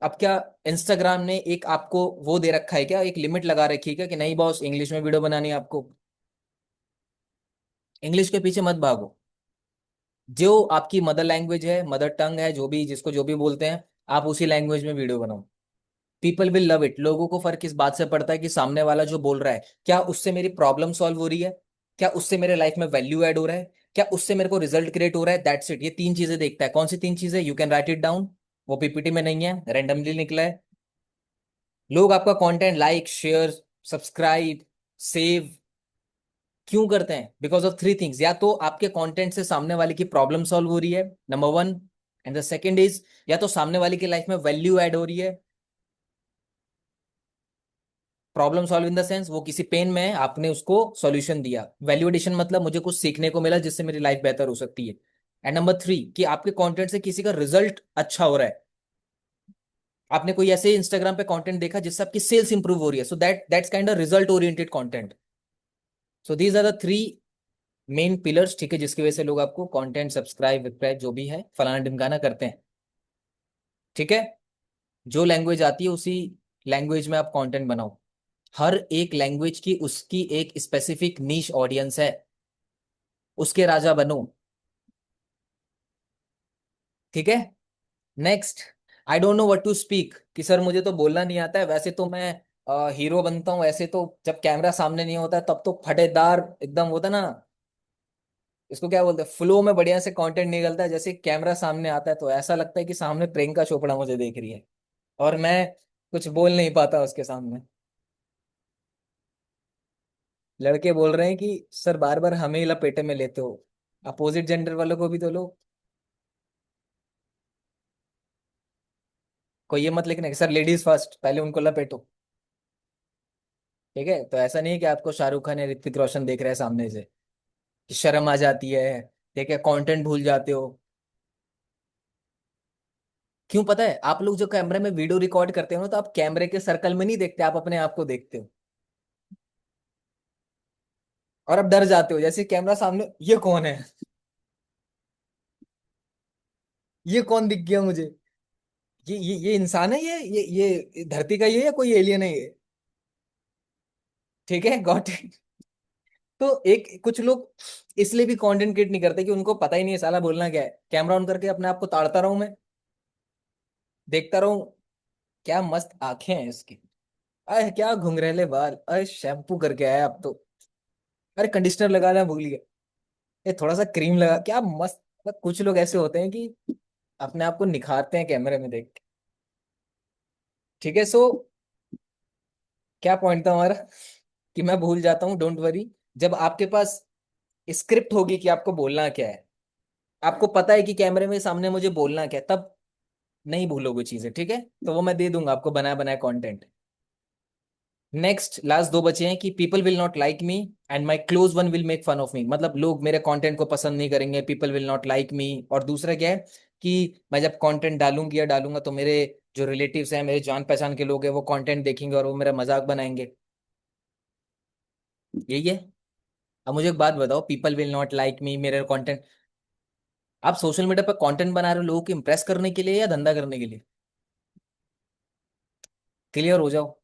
अब क्या इंस्टाग्राम ने एक आपको वो दे रखा है क्या, एक लिमिट लगा रखी है क्या कि नहीं बॉस इंग्लिश में वीडियो बनानी है आपको? इंग्लिश के पीछे मत भागो। जो आपकी मदर लैंग्वेज है, मदर टंग है, जो भी जिसको जो भी बोलते हैं, आप उसी लैंग्वेज में वीडियो बनाओ। People will love it. लोगों को फर्क इस बात से पड़ता है कि सामने वाला जो बोल रहा है, क्या उससे मेरी प्रॉब्लम सॉल्व हो रही है, क्या उससे मेरे लाइफ में वैल्यू ऐड हो रहा है, क्या उससे मेरे को रिजल्ट क्रिएट हो रहा है, दैट्स इट। ये तीन चीजें देखता है। कौन सी तीन चीजें? You can write it down, वो पीपीटी में नहीं है, रेंडमली निकला है। लोग आपका content like, share, subscribe, save क्यों करते हैं? Because of three things. या तो आपके कंटेंट से सामने वाले की प्रॉब्लम सॉल्व हो रही है, number one. And the second is, या तो सामने वाले की लाइफ में वैल्यू ऐड हो रही है। Problem solve in the sense, वो किसी पेन में है, आपने उसको सॉल्यूशन दिया। वैल्यू एडिशन मतलब मुझे कुछ सीखने को मिला जिससे मेरी लाइफ बेहतर हो सकती है। एंड नंबर थ्री, कि आपके कंटेंट से किसी का रिजल्ट अच्छा हो रहा है। आपने कोई ऐसे इंस्टाग्राम पे कंटेंट देखा जिससे आपकी सेल्स इंप्रूव हो रही है, so that's kind of result oriented content. So these are the three main pillars, ठीक है, जिसकी वजह से लोग आपको कंटेंट, सब्सक्राइब, विक्राइब जो भी है, फलाना ढिमकाना करते हैं। ठीक है, जो लैंग्वेज आती है उसी लैंग्वेज में आप कंटेंट बनाओ। हर एक लैंग्वेज की उसकी एक स्पेसिफिक नीश ऑडियंस है, उसके राजा बनो। ठीक है, next. I don't know what to speak, कि सर मुझे तो बोलना नहीं आता है, वैसे तो मैं हीरो बनता हूँ, ऐसे तो जब कैमरा सामने नहीं होता है तब तो फटेदार एकदम होता ना, इसको क्या बोलते हैं, फ्लो में बढ़िया से कंटेंट निकलता है। जैसे कैमरा सामने आता है तो ऐसा लगता है कि सामने प्रियंका चोपड़ा मुझे देख रही है, और मैं कुछ बोल नहीं पाता उसके सामने। लड़के बोल रहे हैं कि सर बार बार हमें ही लपेटे में लेते हो, अपोजिट जेंडर वालों को भी तो लो। कोई ये मत लिखना कि सर लेडीज फर्स्ट, पहले उनको लपेटो। ठीक है, तो ऐसा नहीं है कि आपको शाहरुख खान या ऋतिक रोशन देख रहे हैं सामने से कि शर्म आ जाती है। ठीक है, कंटेंट भूल जाते हो। क्यों पता है, आप लोग जो कैमरे में वीडियो रिकॉर्ड करते हो ना, तो आप कैमरे के सर्कल में नहीं देखते, आप अपने आप को देखते हो। और आप डर जाते हो, जैसे कैमरा सामने, ये कौन है, ये कौन दिख गया मुझे, ये इंसान है, ये धरती का ये है, कोई एलियन है ये। ठीक है, गॉट इट। तो एक कुछ लोग इसलिए भी कंटेंट क्रिएट नहीं करते कि उनको पता ही नहीं है साला बोलना क्या है। कैमरा ऑन करके अपने आप को ताड़ता रहूं मैं, देखता रहूं, क्या मस्त आंखें हैं इसकी, अरे क्या घुंघरेले बाल, अरे शैम्पू करके आया अब तो, अरे कंडीशनर लगाना भूल गया, ये थोड़ा सा क्रीम लगा, क्या मस्त। मतलब कुछ लोग ऐसे होते हैं कि अपने आप को निखारते हैं कैमरे में देख के। ठीक है, सो क्या पॉइंट था हमारा, कि मैं भूल जाता हूँ, डोंट वरी। जब आपके पास स्क्रिप्ट होगी कि आपको बोलना क्या है, आपको पता है कि कैमरे में सामने मुझे बोलना क्या है, तब नहीं भूलोगे चीजें। ठीक है, तो वो मैं दे दूंगा आपको बनाया बनाया कंटेंट। नेक्स्ट लास्ट दो बचे हैं कि people will not like me and my close one will make fun of me. मतलब लोग मेरे कंटेंट को पसंद नहीं करेंगे, people will not like me. और दूसरा क्या है कि मैं जब कंटेंट डालूंगी या डालूंगा तो मेरे जो रिलेटिव्स हैं, मेरे जान पहचान के लोग हैं, वो कंटेंट देखेंगे और वो मेरा मजाक बनाएंगे। यही है। अब मुझे एक बात बताओ, पीपल विल नॉट लाइक मी, मेरे कंटेंट, आप सोशल मीडिया पर कंटेंट बना रहे हो लोगों को इंप्रेस करने के लिए या धंधा करने के लिए? क्लियर हो जाओ।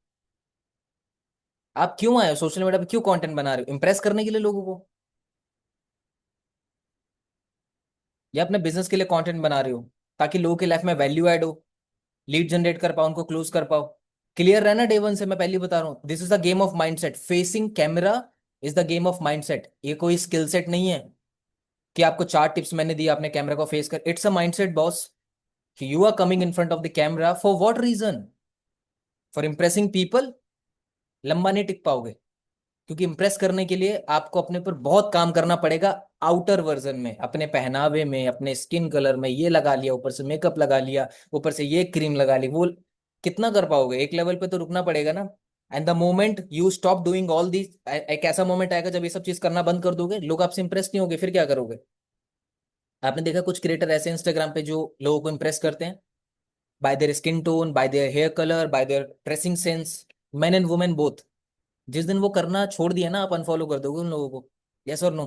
आप क्यों आए हो सोशल मीडिया पे, क्यों कंटेंट बना रहे हो, इंप्रेस करने के लिए लोगों को, या अपने बिजनेस के लिए कंटेंट बना रहे हो ताकि लोगों की लाइफ में वैल्यू ऐड हो, लीड जनरेट कर पाओ, उनको क्लोज कर पाओ? क्लियर रहना डे वन से, मैं पहले ही बता रहा हूँ, this is the game of mindset. Facing camera is the game of mindset. ये कोई स्किल सेट नहीं है कि आपको चार टिप्स मैंने दी आपने कैमरा को फेस कर। इट्स अ माइंडसेट बॉस, कि you are coming in front of the camera for what reason, for impressing people. लंबा नहीं टिक पाओगे, क्योंकि इंप्रेस करने के लिए आपको अपने पर बहुत काम करना पड़ेगा। आउटर वर्जन में, अपने पहनावे में, अपने स्किन कलर में, ये लगा लिया, ऊपर से मेकअप लगा लिया, ऊपर से ये क्रीम लगा ली, वो कितना कर पाओगे? एक लेवल पे तो रुकना पड़ेगा ना। And the moment you stop doing all these, एक ऐसा मोमेंट आएगा जब ये सब चीज करना बंद कर दोगे, लोग आपसे इंप्रेस नहीं होंगे, फिर क्या करोगे? आपने देखा कुछ क्रिएटर ऐसे इंस्टाग्राम पे जो लोगों को इंप्रेस करते हैं by their skin tone, by their hair colour, by their dressing sense, men and women both. जिस दिन वो करना छोड़ दिया ना, आप अनफॉलो कर दोगे उन लोगों को। यस और नो?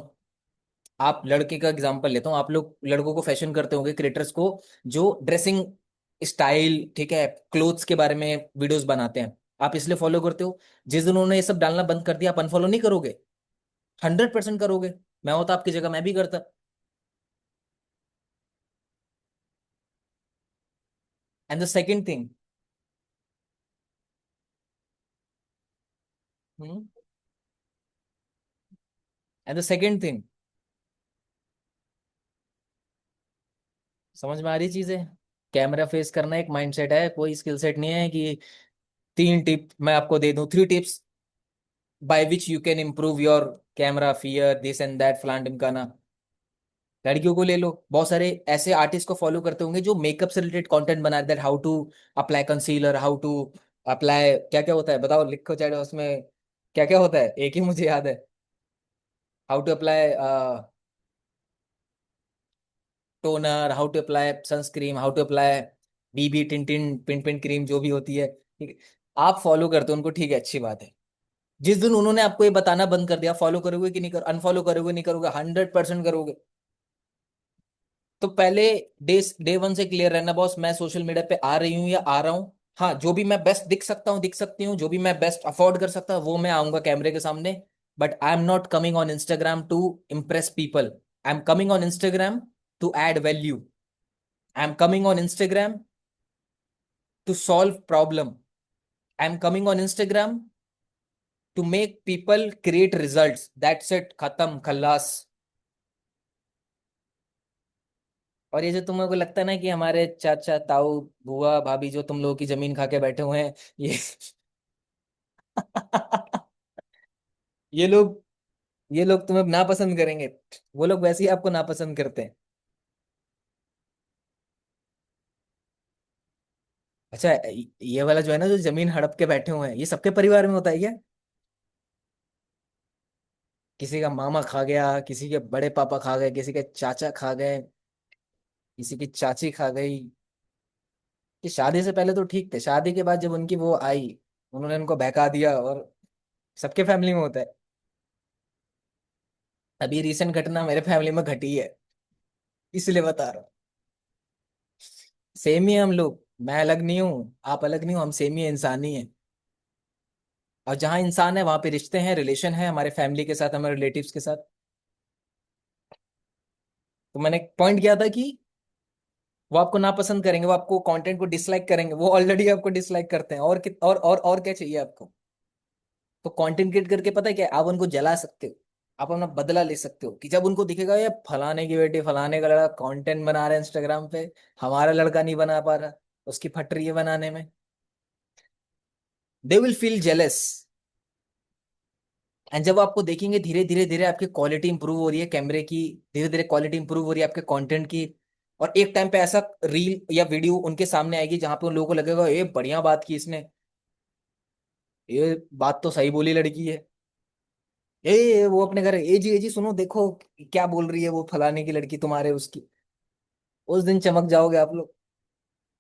आप लड़के का एग्जांपल लेता हूँ, आप लोग लड़कों को फैशन करते होंगे, क्रिएटर्स को जो ड्रेसिंग स्टाइल, ठीक है, क्लोथ्स के बारे में वीडियोस बनाते हैं, आप इसलिए फॉलो करते हो। जिस दिन उन्होंने ये सब डालना बंद कर दिया, आप अनफॉलो नहीं करोगे? 100% करोगे। मैं होता आपकी जगह मैं भी करता। And the second thing, and the second thing, समझ में आ रही चीज है? कैमरा फेस करना एक माइंडसेट है, कोई स्किल सेट नहीं है कि तीन टिप मैं आपको दे दूं, 3 tips by which you can improve your camera fear this and that फलान ढिमकाना। लड़कियों को ले लो, बहुत सारे ऐसे आर्टिस्ट को फॉलो करते होंगे जो मेकअप से रिलेटेड कंटेंट बना that how to apply concealer, how to apply, क्या क्या होता है बताओ, लिखो चाहे उसमें क्या क्या होता है, एक ही मुझे याद है, how to apply toner, how to apply sunscreen, how to apply BB tinted pint pint cream, जो भी होती है। ठीक है, आप फॉलो करते हो उनको, ठीक है, अच्छी बात है। जिस दिन उन्होंने आपको ये बताना बंद कर दिया, फॉलो करोगे कि नहीं, कर अनफॉलो करोगे नहीं करोगे? 100% करोगे। तो पहले डे वन से क्लियर रहना बॉस, मैं सोशल मीडिया पे आ रही हूँ या आ रहा हूँ, हाँ जो भी मैं बेस्ट दिख सकता हूँ दिख सकती हूँ, जो भी मैं बेस्ट अफोर्ड कर सकता हूँ वो मैं आऊंगा कैमरे के सामने। But I am not coming on Instagram to impress people, I am coming on Instagram to add value, I am coming on Instagram to solve problem, I am coming on Instagram to make people create results, that's it, खत्म खल्लास। और ये जो तुम लोगों को लगता है ना कि हमारे चाचा ताऊ बुआ भाभी जो तुम लोगों की जमीन खा के बैठे हुए हैं, ये ये लोग, ये लोग तुम्हें नापसंद करेंगे। वो लोग वैसे ही आपको नापसंद करते हैं। अच्छा, ये वाला जो है ना, जो जमीन हड़प के बैठे हुए हैं, ये सबके परिवार में होता है क्या? किसी का मामा खा गया, किसी के बड़े पापा खा गए, किसी के चाचा खा गए, किसी की चाची खा गई। कि शादी से पहले तो ठीक थे, शादी के बाद जब उनकी वो आई, उन्होंने उनको बहका दिया, और सबके फैमिली में होता है। अभी रिसेंट घटना मेरे फैमिली में घटी है, इसलिए बता रहा हूँ। सेम ही हैं हम लोग, मैं अलग नहीं हूँ, आप अलग नहीं हो, हम सेम ही हैं, इंसान ही हैं। और जहाँ इंसान है वहां पे रिश्ते हैं, रिलेशन है, हमारे फैमिली के साथ, हमारे रिलेटिव्स के साथ। तो मैंने पॉइंट किया था कि वो आपको नापसंद करेंगे, वो आपको कंटेंट को डिसलाइक करेंगे, वो ऑलरेडी आपको डिसलाइक करते हैं, और क्या चाहिए आपको? तो कंटेंट क्रिएट करके पता है क्या, आप उनको जला सकते हो, आप अपना बदला ले सकते हो, कि जब उनको दिखेगा ये फलाने की बेटी, फलाने का लड़का कंटेंट बना रहा है इंस्टाग्राम पे, हमारा लड़का नहीं बना पा रहा, उसकी फट रही है बनाने में, they will feel jealous. And जब आपको देखेंगे धीरे धीरे धीरे आपकी क्वालिटी इंप्रूव हो रही है कैमरे की, धीरे धीरे क्वालिटी इंप्रूव हो रही है आपके कंटेंट की, और एक टाइम पे ऐसा रील या वीडियो उनके सामने आएगी जहां पे उन लोगों को लगेगा ये बढ़िया बात की इसने, ये बात तो सही बोली लड़की है, वो अपने घर ए जी सुनो देखो क्या बोल रही है वो फलाने की लड़की तुम्हारे उसकी। उस दिन चमक जाओगे आप लोग।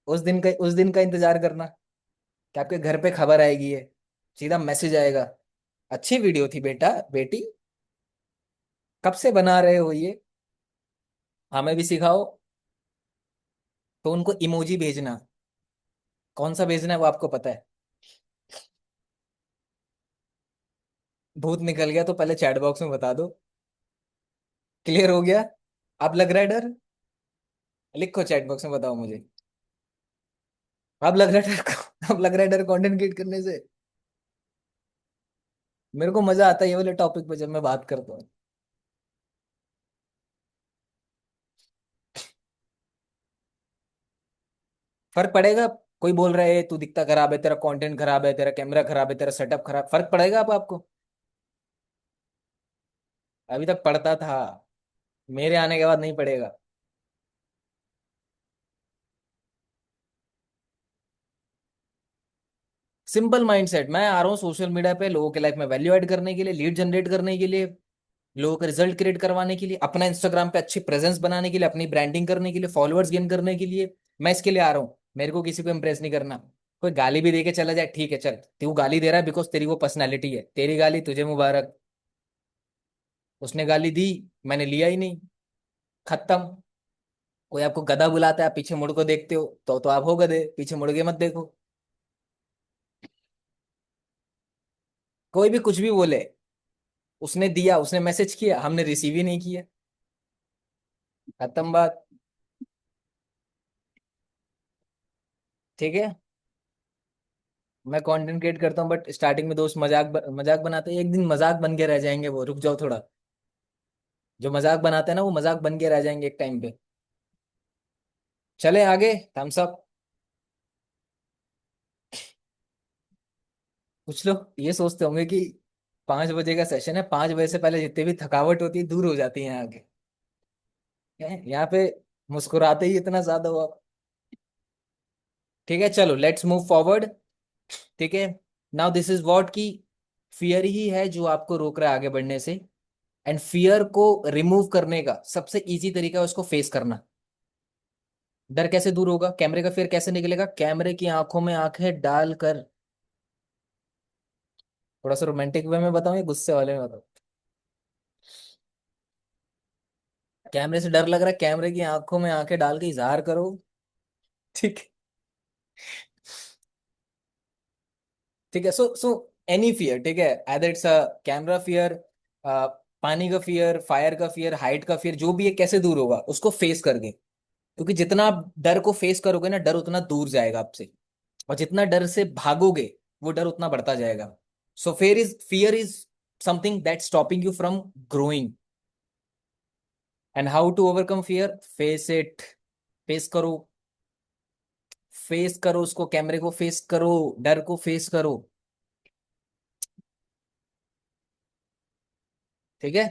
उस दिन का इंतजार करना, कि आपके घर पे खबर आएगी, है सीधा मैसेज आएगा, अच्छी वीडियो थी बेटा बेटी, कब से बना रहे हो ये, हमें भी सिखाओ। तो उनको इमोजी भेजना, कौन सा भेजना है वो आपको पता है। भूत निकल गया तो पहले चैट बॉक्स में बता दो। क्लियर हो गया? अब लग रहा है डर? लिखो चैट बॉक्स में, बताओ मुझे। अब लग रहा है डर अब लग रहा है डर कंटेंट क्रिएट करने से? मेरे को मजा आता है ये वाले टॉपिक पे जब मैं बात करता हूँ। फर्क पड़ेगा? कोई बोल रहा है तू दिखता खराब है, तेरा कंटेंट खराब है, तेरा कैमरा खराब है, तेरा सेटअप खराब, फर्क पड़ेगा अब आपको? अभी तक पड़ता था, मेरे आने के बाद नहीं पड़ेगा। सिंपल माइंडसेट, मैं आ रहा हूँ सोशल मीडिया पे लोगों के लाइफ में वैल्यू ऐड करने के लिए, लीड जनरेट करने के लिए, लोगों का रिजल्ट क्रिएट करवाने के लिए, अपना इंस्टाग्राम पे अच्छी प्रेजेंस बनाने के लिए, अपनी ब्रांडिंग करने के लिए, फॉलोअर्स गेन करने के लिए। मैं इसके लिए आ रहा हूँ, मेरे को किसी को इम्प्रेस नहीं करना। कोई गाली भी दे के चला जाए, ठीक है चल, तू गाली दे रहा है बिकॉज तेरी वो पर्सनैलिटी है, तेरी गाली तुझे मुबारक। उसने गाली दी, मैंने लिया ही नहीं, खत्म। कोई आपको गधा बुलाता है, आप पीछे मुड़ को देखते हो, तो आप हो गधे, पीछे मुड़ के मत देखो। कोई भी कुछ भी बोले, उसने दिया, उसने मैसेज किया, हमने रिसीव ही नहीं किया, खत्म बात। ठीक है, मैं कंटेंट क्रिएट करता हूँ, बट स्टार्टिंग में दोस्त मजाक बनाते हैं, एक दिन मजाक बन के रह जाएंगे, वो रुक जाओ थोड़ा। जो मजाक बनाते हैं ना वो मजाक बन के रह जाएंगे एक टाइम पे। चले आगे, थम्स अप। कुछ लोग ये सोचते होंगे कि 5 बजे का सेशन है, 5 बजे से पहले जितनी भी थकावट होती है दूर हो जाती है आगे। यहाँ पे मुस्कुराते ही इतना ज्यादा हुआ। ठीक है चलो, लेट्स मूव फॉरवर्ड। ठीक है, नाउ दिस इज व्हाट की, फियर ही है जो आपको रोक रहा है आगे बढ़ने से। एंड फियर को रिमूव करने का सबसे इजी तरीका है उसको फेस करना। डर कैसे दूर होगा, कैमरे का फियर कैसे निकलेगा, कैमरे की आंखों में आंखें डालकर। थोड़ा सा रोमांटिक वे में बताऊं या गुस्से वाले में बताऊं? कैमरे से डर लग रहा है, कैमरे की आंखों में आंखें डाल के इजहार करो। ठीक है, ठीक है। सो एनी फियर, ठीक है, either it's a camera fear, पानी का फियर, फायर का फियर, हाइट का फियर, जो भी है, कैसे दूर होगा उसको फेस करके। क्योंकि जितना आप डर को फेस करोगे ना, डर उतना दूर जाएगा आपसे। और जितना डर से भागोगे, वो डर उतना बढ़ता जाएगा। So fear is something that stopping you from growing. And how to overcome fear? Face it. Face करो, फेस करो उसको, कैमरे को फेस करो, डर को फेस करो। ठीक है,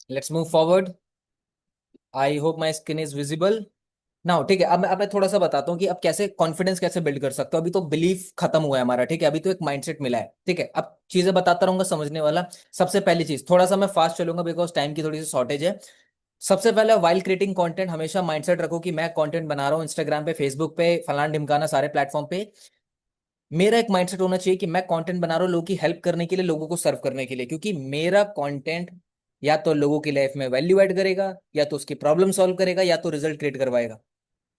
let's move forward. I hope my skin is visible now. ठीक है, अब मैं थोड़ा सा बताता हूँ कि अब कैसे कॉन्फिडेंस कैसे बिल्ड कर सकते हो। अभी तो बिलीफ खत्म हुआ है हमारा, ठीक है, अभी तो एक माइंडसेट मिला है। ठीक है, अब चीजें बताता रहूंगा समझने वाला। सबसे पहली चीज, थोड़ा सा मैं फास्ट चलूंगा बिकॉज टाइम की थोड़ी सी शॉर्टेज है। सबसे पहले वाइल क्रिएटिंग कंटेंट हमेशा माइंडसेट रखो कि मैं कंटेंट बना रहा हूँ इंस्टाग्राम पे, फेसबुक पे, फलान ढिमकाना सारे प्लेटफॉर्म पे। मेरा एक माइंडसेट होना चाहिए कि मैं कंटेंट बना रहा हूँ लोगों की हेल्प करने के लिए, लोगों को सर्व करने के लिए, क्योंकि मेरा कंटेंट या तो लोगों की लाइफ में वैल्यू ऐड करेगा, या तो उसकी प्रॉब्लम सॉल्व करेगा, या तो रिजल्ट क्रिएट करवाएगा।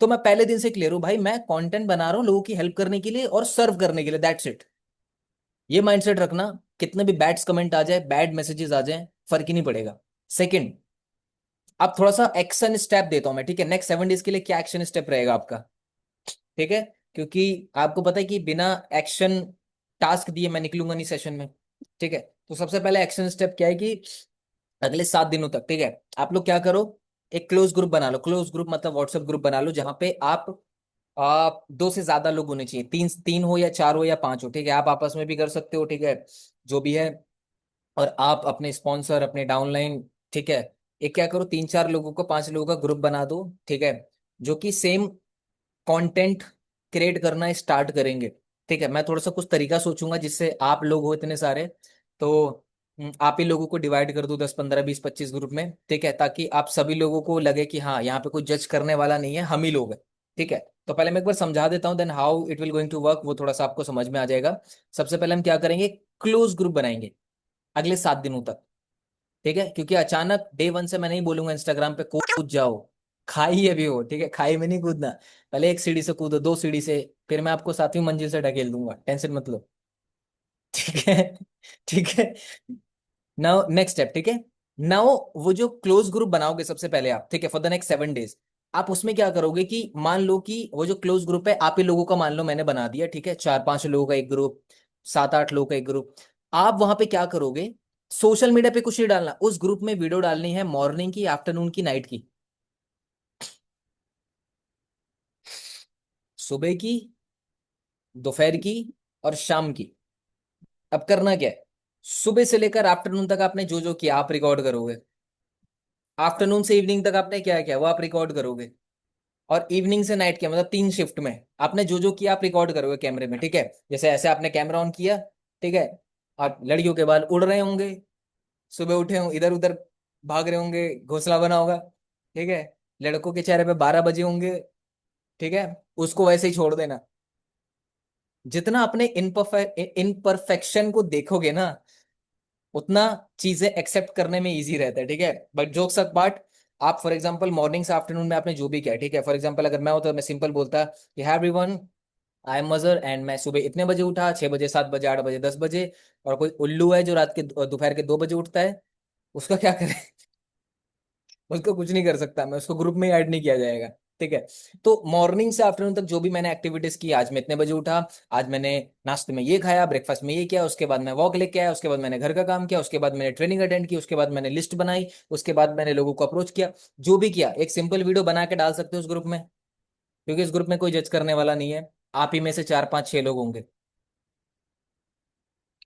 तो मैं पहले दिन से क्लियर हूं भाई, मैं कंटेंट बना रहा हूँ लोगों की हेल्प करने के लिए और सर्व करने के लिए, दैट्स इट। ये माइंडसेट रखना। कितने भी बैड्स कमेंट आ जाए, बैड मैसेजेस आ जाए, फर्क ही नहीं पड़ेगा। सेकंड, अब थोड़ा सा एक्शन स्टेप देता हूं मैं, ठीक है, नेक्स्ट 7 डेज के लिए क्या एक्शन स्टेप रहेगा आपका। ठीक है, क्योंकि आपको पता है कि बिना एक्शन टास्क दिए मैं निकलूंगा नहीं सेशन में। ठीक है, तो सबसे पहले एक्शन स्टेप क्या है कि अगले 7 दिनों तक, ठीक है, आप लोग क्या करो, एक क्लोज ग्रुप बना लो। क्लोज ग्रुप मतलब व्हाट्सएप ग्रुप बना लो जहां पे आप दो से ज्यादा लोग होने चाहिए, तीन तीन हो या चार हो या पांच हो, ठीक है, आप आपस में भी कर सकते हो, ठीक है, जो भी है। और आप अपने स्पॉन्सर, अपने डाउनलाइन, ठीक है, एक क्या करो, 3 4 लोगों को, 5 लोगों का ग्रुप बना दो, ठीक है, जो कि सेम कंटेंट क्रिएट करना स्टार्ट करेंगे। ठीक है, मैं थोड़ा सा कुछ तरीका सोचूंगा जिससे आप लोग हो इतने सारे, तो आप ही लोगों को डिवाइड कर दूं 10 15 20 25 ग्रुप में, ठीक है, ताकि आप सभी लोगों को लगे कि हाँ यहाँ पे कोई जज करने वाला नहीं है, हम ही लोग हैं। ठीक है, तो पहले मैं एक बार समझा देता हूँ, then how it will going to work, वो थोड़ा सा आपको समझ में आ जाएगा। सबसे पहले हम क्या करेंगे, क्लोज ग्रुप बनाएंगे अगले 7 दिनों तक। ठीक है, क्योंकि अचानक डे 1 से मैं नहीं बोलूंगा इंस्टाग्राम पे कूद जाओ, खाई अभी हो, ठीक है, खाई में नहीं कूदना। पहले एक सीढ़ी से कूदो, 2 सीढ़ी से, फिर मैं आपको 7वीं मंजिल से ढकेल दूंगा, टेंशन मत लो। ठीक है, ठीक है। नाउ नेक्स्ट स्टेप, ठीक है। नाउ वो जो क्लोज ग्रुप बनाओगे सबसे पहले आप, ठीक है, फॉर द नेक्स्ट 7 डेज, आप उसमें क्या करोगे कि मान लो कि वो जो क्लोज ग्रुप है आप ही लोगों का, मान लो मैंने बना दिया, ठीक है, 4 5 लोगों का एक ग्रुप, 7 8 लोगों का एक ग्रुप। आप वहां पे क्या करोगे, सोशल मीडिया पे कुछ नहीं डालना, उस ग्रुप में वीडियो डालनी है मॉर्निंग की, आफ्टरनून की, नाइट की, सुबह की, दोपहर की और शाम की। अब करना क्या है, सुबह से लेकर आफ्टरनून तक आपने जो जो किया आप रिकॉर्ड करोगे, आफ्टरनून से इवनिंग तक आपने क्या किया वो आप रिकॉर्ड करोगे, और इवनिंग से नाइट किया, मतलब 3 शिफ्ट में आपने जो जो किया आप रिकॉर्ड करोगे कैमरे में। ठीक है, जैसे ऐसे आपने कैमरा ऑन किया, ठीक है, आप लड़कियों के बाल उड़ रहे होंगे, सुबह उठे हो इधर उधर भाग रहे होंगे, घोंसला बना होगा, ठीक है, लड़कों के चेहरे पे 12 बजे होंगे, ठीक है, उसको वैसे ही छोड़ देना। जितना अपने इनपरफेक्शन को देखोगे ना, उतना चीजें एक्सेप्ट करने में इजी रहता है। ठीक है, बट जोक्स अपार्ट, आप फॉर एग्जांपल मॉर्निंग से आफ्टरनून में आपने जो भी किया, ठीक है, फॉर एग्जांपल अगर मैं होता तो मैं सिंपल बोलता कि हाय एवरीवन, आई एम मजर एंड मैं सुबह इतने बजे उठा, 6 बजे, 7 बजे, 8 बजे, 10 बजे। और कोई उल्लू है जो रात के दोपहर के 2 बजे उठता है, उसका क्या करें। उसको कुछ नहीं कर सकता मैं, उसको ग्रुप में ऐड नहीं किया जाएगा। ठीक है, तो मॉर्निंग से आफ्टरनून तक जो भी मैंने एक्टिविटीज की, आज मैं इतने बजे उठा, आज मैंने नाश्ते में ये खाया, ब्रेकफास्ट में ये किया, उसके बाद मैं वॉक लेके आया, उसके बाद मैंने घर का काम किया, उसके बाद मैंने ट्रेनिंग अटेंड की, उसके बाद मैंने लिस्ट बनाई, उसके बाद मैंने लोगों को अप्रोच किया, जो भी किया एक सिंपल वीडियो बना के डाल सकते हो उस ग्रुप में, क्योंकि इस ग्रुप में कोई जज करने वाला नहीं है, आप ही में से 4 5 6 लोग होंगे।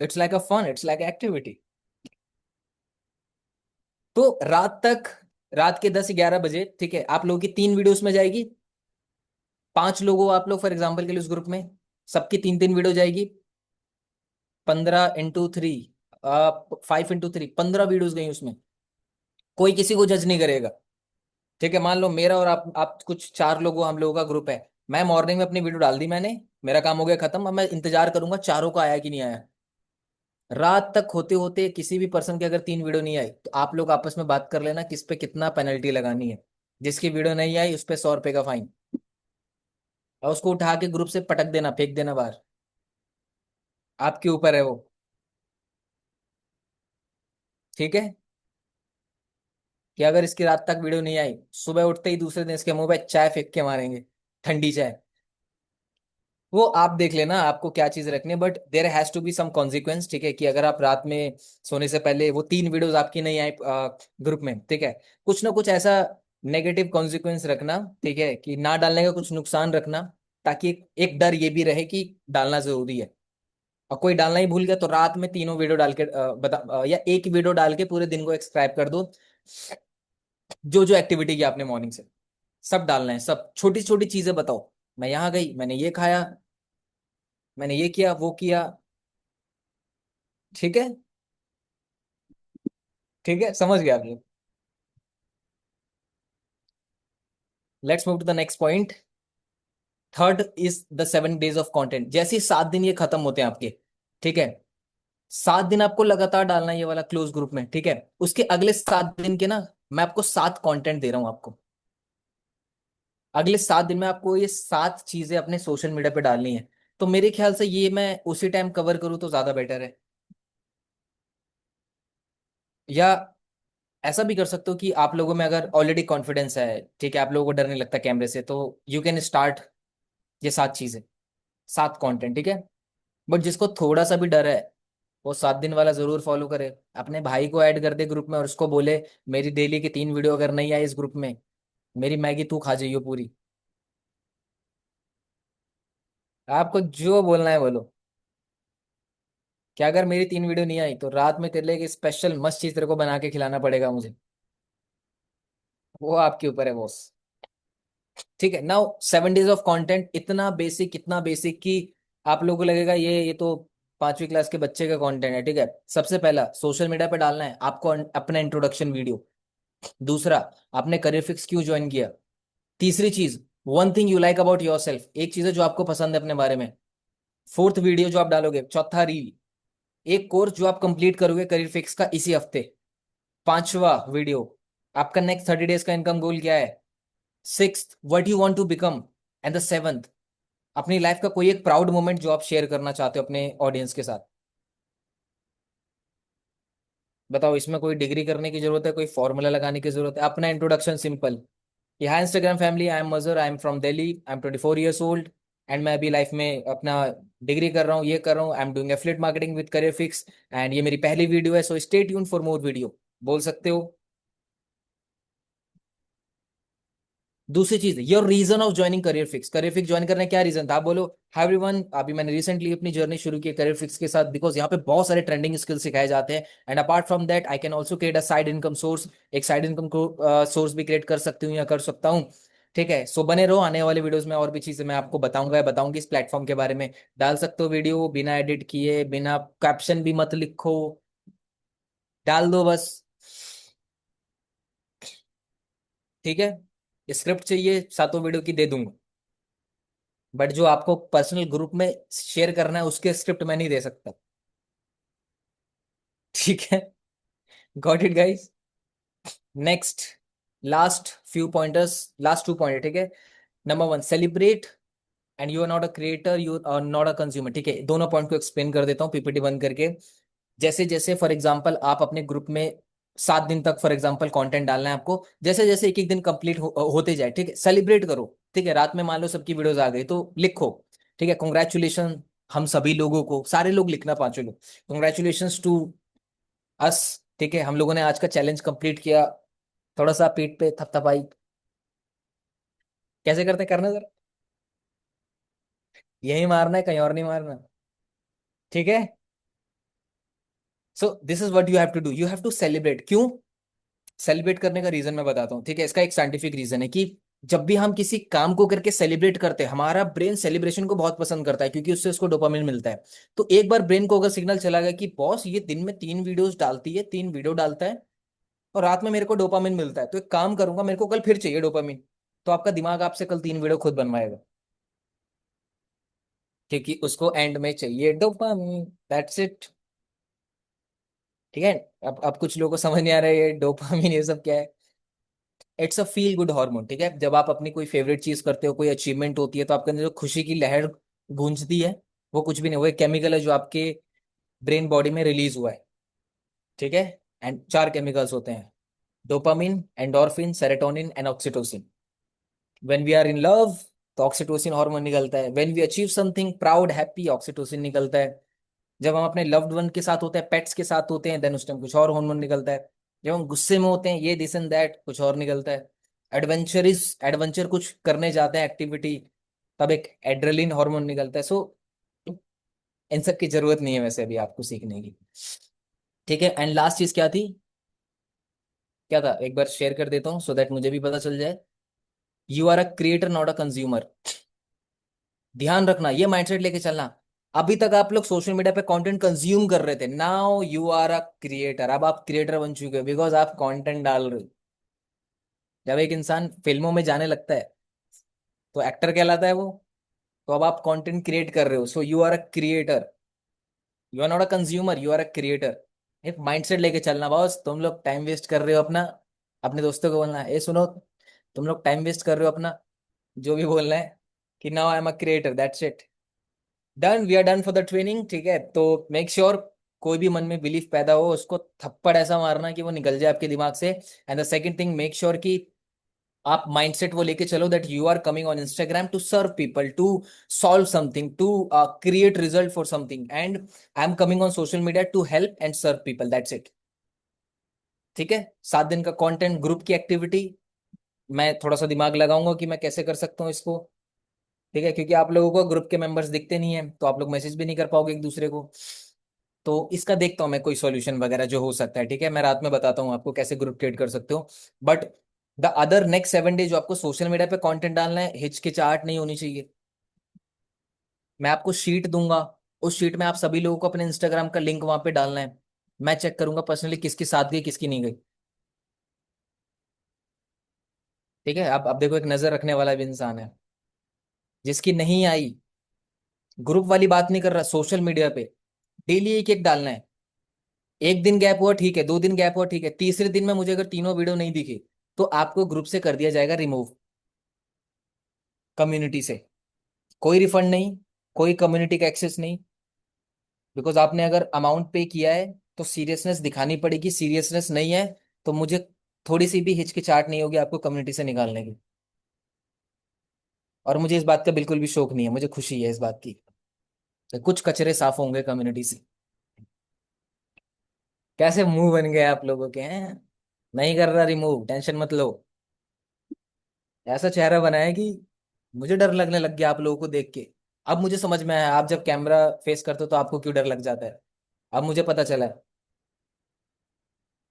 It's like a fun, it's like activity. तो रात के 10 11 बजे, ठीक है, आप लोगों की 3 वीडियोस में जाएगी, 5 लोग हो आप लोग फॉर एग्जाम्पल के लिए उस ग्रुप में, सबकी 3 3 वीडियो जाएगी, 15 × 3, 5 × 3, 15 वीडियोस गई उसमें, कोई किसी को जज नहीं करेगा। ठीक है, मान लो मेरा और आप कुछ 4 लोग हो, हम लोगों का ग्रुप है, मैं मॉर्निंग में अपनी वीडियो डाल दी मैंने, मेरा काम हो गया खत्म, अब मैं इंतजार करूंगा चारों का आया कि नहीं आया। रात तक होते होते किसी भी पर्सन की अगर 3 वीडियो नहीं आई, तो आप लोग आपस में बात कर लेना किस पे कितना पेनल्टी लगानी है। जिसकी वीडियो नहीं आई उस पे 100 रुपए का फाइन, और उसको उठा के ग्रुप से पटक देना, फेंक देना बाहर, आपके ऊपर है वो। ठीक है, कि अगर इसकी रात तक वीडियो नहीं आई, सुबह उठते ही दूसरे दिन इसके मुंह पे चाय फेंक के मारेंगे, ठंडी चाय। वो आप देख लेना आपको क्या चीज रखनी है, but there has to be some consequence. ठीक है, कि अगर आप रात में सोने से पहले वो 3 वीडियोस आपकी नहीं आई ग्रुप में, ठीक है, कुछ ना कुछ ऐसा नेगेटिव कॉन्सिक्वेंस रखना, ठीक है, कि ना डालने का कुछ नुकसान रखना, ताकि एक डर ये भी रहे कि डालना जरूरी है। और कोई डालना ही भूल गया तो रात में तीनों वीडियो डाल के या एक वीडियो डाल के पूरे दिन को एक्सक्राइब कर दो। जो जो एक्टिविटी की आपने मॉर्निंग से, सब डालना है, सब छोटी छोटी चीजें बताओ। मैं यहाँ गई, मैंने ये खाया, मैंने ये किया, वो किया। ठीक है, ठीक है, समझ गया आप लोग। Let's move to the next point. Third is the 7 days of content. जैसे ही 7 दिन ये खत्म होते हैं आपके, ठीक है, 7 दिन आपको लगातार डालना है ये वाला क्लोज ग्रुप में, ठीक है। उसके अगले 7 दिन के ना, मैं आपको 7 कंटेंट दे रहा हूं आपको। अगले 7 दिन में आपको ये 7 चीजें अपने सोशल मीडिया पे डालनी है। तो मेरे ख्याल से ये मैं उसी टाइम कवर करूँ तो ज्यादा बेटर है। या ऐसा भी कर सकते हो कि आप लोगों में अगर ऑलरेडी कॉन्फिडेंस है, ठीक है, आप लोगों को डर नहीं लगता कैमरे से, तो यू कैन स्टार्ट ये 7 चीजें, 7 कंटेंट, ठीक है। बट जिसको थोड़ा सा भी डर है, वो 7 दिन वाला जरूर फॉलो करे। अपने भाई को ऐड कर दे ग्रुप में और उसको बोले मेरी डेली की 3 वीडियो अगर नहीं आई इस ग्रुप में, मेरी मैगी तू खा जाइयो पूरी। आपको जो बोलना है बोलो, कि अगर मेरी 3 वीडियो नहीं आई तो रात में तेरे लिए एक स्पेशल मस्त चीज तेरे को बना के खिलाना पड़ेगा मुझे। वो आपके ऊपर है बॉस। ठीक है, नाउ 7 डेज ऑफ कंटेंट, इतना बेसिक कि आप लोगों को लगेगा ये तो 5वीं क्लास के बच्चे का कंटेंट है, ठीक है। सबसे पहला, सोशल मीडिया पे डालना है आपको अपना इंट्रोडक्शन वीडियो। दूसरा, आपने करियर फिक्स क्यों ज्वाइन किया। तीसरी चीज, one thing you like about your self, एक चीज है जो आपको पसंद है अपने बारे में। फोर्थ वीडियो जो आप डालोगे। चौथा, रील, एक कोर्स जो आप कंप्लीट करोगे करियर फिक्स का इसी हफ्ते। पांचवा वीडियो, आपका नेक्स्ट 30 डेज का इनकम गोल क्या है। Sixth, what you want to become. And the seventh, अपनी लाइफ का कोई एक प्राउड मोमेंट जो आप शेयर करना चाहते हो अपने ऑडियंस के साथ। बताओ, इसमें कोई डिग्री करने की जरूरत है, कोई फॉर्मूला लगाने की जरूरत है। अपना इंट्रोडक्शन सिंपल, कि हाय इंस्टाग्राम फैमिली, आई एम मजर, I am from Delhi, I am 24 years old, and मैं अभी लाइफ में अपना डिग्री कर रहा हूँ, ये कर रहा हूँ, I am doing affiliate marketing with Career Fix, and ये मेरी पहली वीडियो है, so stay tune for more video. बोल सकते हो। दूसरी चीज, your reason of joining Career Fix. Career Fix join करने का क्या रीजन था, आप बोलो हाय एवरीवन, अभी मैंने रिसेंटली अपनी जर्नी शुरू की करियर फिक्स के साथ, बिकॉज यहाँ पे बहुत सारे ट्रेंडिंग स्किल्स सिखाए जाते हैं, and apart from that I can also create a side income source. एक साइड इनकम को सोर्स भी क्रिएट कर सकती हूँ या कर सकता हूँ। ठीक है, सो बने रहो, आने वाले वीडियोस में और भी चीजें मैं आपको बताऊंगा या बताऊंगी इस प्लेटफॉर्म के बारे में। डाल सकते हो वीडियो बिना एडिट किए, बिना कैप्शन भी मत लिखो, डाल दो बस। ठीक है, स्क्रिप्ट चाहिए 7 वीडियो की दे दूंगा, बट जो आपको पर्सनल ग्रुप में शेयर करना है उसके स्क्रिप्ट मैं नहीं दे सकता। ठीक है, got it guys. Next, last few pointers, last 2 point, ठीक है। Number 1, celebrate and you are not a creator, you are not a consumer. ठीक है, दोनों पॉइंट को एक्सप्लेन कर देता हूँ पीपीटी बंद करके। जैसे जैसे फॉर एग्जांपल आप अपने ग्रुप में 7 दिन तक फॉर एग्जांपल कंटेंट डालना है आपको, जैसे जैसे एक एक दिन कंप्लीट होते जाए, ठीक है, सेलिब्रेट करो। ठीक है, रात में मान लो सबकी वीडियोस आ गई तो लिखो, ठीक है, कॉन्ग्रेचुलेशन हम सभी लोगों को, सारे लोग लिखना, पांचों लोग, कॉन्ग्रेचुलेशन टू अस। ठीक है, हम लोगों ने आज का चैलेंज कंप्लीट किया। थोड़ा सा पीठ पे थपथपाई। कैसे करते हैं, करना जरा। यही मारना है, कहीं और नहीं मारना। ठीक है, so this is what you have to do, you have to celebrate. क्यों सेलिब्रेट करने का रीजन मैं बताता हूँ, ठीक है। इसका एक साइंटिफिक रीजन है कि जब भी हम किसी काम को करके सेलिब्रेट करते हैं, हमारा ब्रेन सेलिब्रेशन को बहुत पसंद करता है, क्योंकि उससे उसको डोपामिन मिलता है। तो एक बार ब्रेन को अगर सिग्नल चला गया कि बॉस ये दिन में 3 वीडियोस डालती है, 3 वीडियो डालता है, और रात में मेरे को डोपामिन मिलता है, तो एक काम करूंगा, मेरे को कल फिर चाहिए डोपामिन। तो आपका दिमाग आपसे कल 3 वीडियो खुद बनवाएगा, क्योंकि उसको एंड में चाहिए डोपामिन। That's it. ठीक है, अब कुछ लोगों को समझ नहीं आ रहा है ये डोपामिन ये सब क्या है। It's a feel good hormone, ठीक है। जब आप अपनी कोई फेवरेट चीज करते हो, कोई अचीवमेंट होती है, तो आपके अंदर जो खुशी की लहर गूंजती है, वो कुछ भी नहीं, वो एक केमिकल है जो आपके ब्रेन बॉडी में रिलीज हुआ है। ठीक है, एंड 4 केमिकल्स होते हैं, dopamine, endorphin, serotonin and oxytocin. When we are in love, तो ऑक्सीटोसिन हार्मोन निकलता है। When we achieve something proud happy, oxytocin निकलता है। जब हम अपने लव्ड वन के साथ होते हैं, पेट्स के साथ होते हैं, देन उस टाइम कुछ और हार्मोन निकलता है। जब हम गुस्से में होते हैं, ये दिस एंड दैट, कुछ और निकलता है। एडवेंचर कुछ करने जाते हैं एक्टिविटी, तब एक एड्रेलिन हार्मोन निकलता है। सो इन सब की जरूरत नहीं है वैसे अभी आपको सीखने की। ठीक है, एंड लास्ट चीज क्या थी, क्या था, एक बार शेयर कर देता हूँ सो दैट मुझे भी पता चल जाए। You are a creator not a consumer. ध्यान रखना, ये माइंडसेट लेके चलना। अभी तक आप लोग सोशल मीडिया पे कंटेंट कंज्यूम कर रहे थे, now you are a creator. अब आप क्रिएटर बन चुके हो बिकॉज आप कंटेंट डाल रहे हो। जब एक इंसान फिल्मों में जाने लगता है तो एक्टर कहलाता है वो। तो अब आप कंटेंट क्रिएट कर रहे हो, so you are a creator. You are not a consumer, you are a creator. एक माइंडसेट लेके चलना बॉस। तुम लोग टाइम वेस्ट कर रहे हो अपना, अपने दोस्तों को बोलना है, ए सुनो, तुम लोग टाइम वेस्ट कर रहे हो अपना, जो भी बोलना है, कि now I am a creator, that's it. Done, we are done for the training. ठीक है, तो मेक श्योर कोई भी मन में बिलीफ पैदा हो उसको थप्पड़ ऐसा मारना कि वो निकल जाए आपके दिमाग से। And the second thing, make sure कि आप माइंडसेट वो लेके चलो that you are coming on Instagram to serve people, to solve something, to create result for something, and I am coming on social media to help and serve people, that's it. ठीक है, 7 दिन का content, group की activity, मैं थोड़ा सा दिमाग लगाऊंगा कि मैं कैसे कर सकता हूँ इसको। ठीक है, क्योंकि आप लोगों को ग्रुप के मेंबर्स दिखते नहीं है तो आप लोग मैसेज भी नहीं कर पाओगे एक दूसरे को। तो इसका देखता हूँ मैं कोई सॉल्यूशन वगैरह जो हो सकता है। ठीक है, मैं रात में बताता हूँ आपको कैसे ग्रुप क्रिएट कर सकते हो। But the other next 7 day जो आपको सोशल मीडिया पे कंटेंट डालना है, हिचकिचाहट नहीं होनी चाहिए। मैं आपको शीट दूंगा, उस शीट में आप सभी लोगों को अपने इंस्टाग्राम का लिंक वहां पे डालना है। मैं चेक करूंगा पर्सनली किसकी साथ गई किसकी नहीं गई। ठीक है, अब देखो, एक नजर रखने वाला भी इंसान है। जिसकी नहीं आई, ग्रुप वाली बात नहीं कर रहा, सोशल मीडिया पे डेली एक एक डालना है। एक दिन गैप हुआ ठीक है, 2 दिन गैप हुआ ठीक है, तीसरे दिन में मुझे अगर तीनों वीडियो नहीं दिखे तो आपको ग्रुप से कर दिया जाएगा रिमूव, कम्युनिटी से। कोई रिफंड नहीं, कोई कम्युनिटी का एक्सेस नहीं। बिकॉज आपने अगर अमाउंट पे किया है तो सीरियसनेस दिखानी पड़ेगी, सीरियसनेस नहीं है तो मुझे थोड़ी सी भी हिचकिचाहट नहीं होगी आपको कम्युनिटी से निकालने की। और मुझे इस बात का बिल्कुल भी शौक नहीं है, मुझे खुशी है इस बात की। तो कुछ कचरे साफ होंगे कम्युनिटी से। कैसे मुंह बन गए आप लोगों के हैं। नहीं कर रहा रिमूव, टेंशन मत लो। ऐसा चेहरा बनाया कि मुझे डर लगने लग गया आप लोगों को देख के। अब मुझे समझ में आया आप जब कैमरा फेस करते हो तो आपको क्यों डर लग जाता है। अब मुझे पता चला।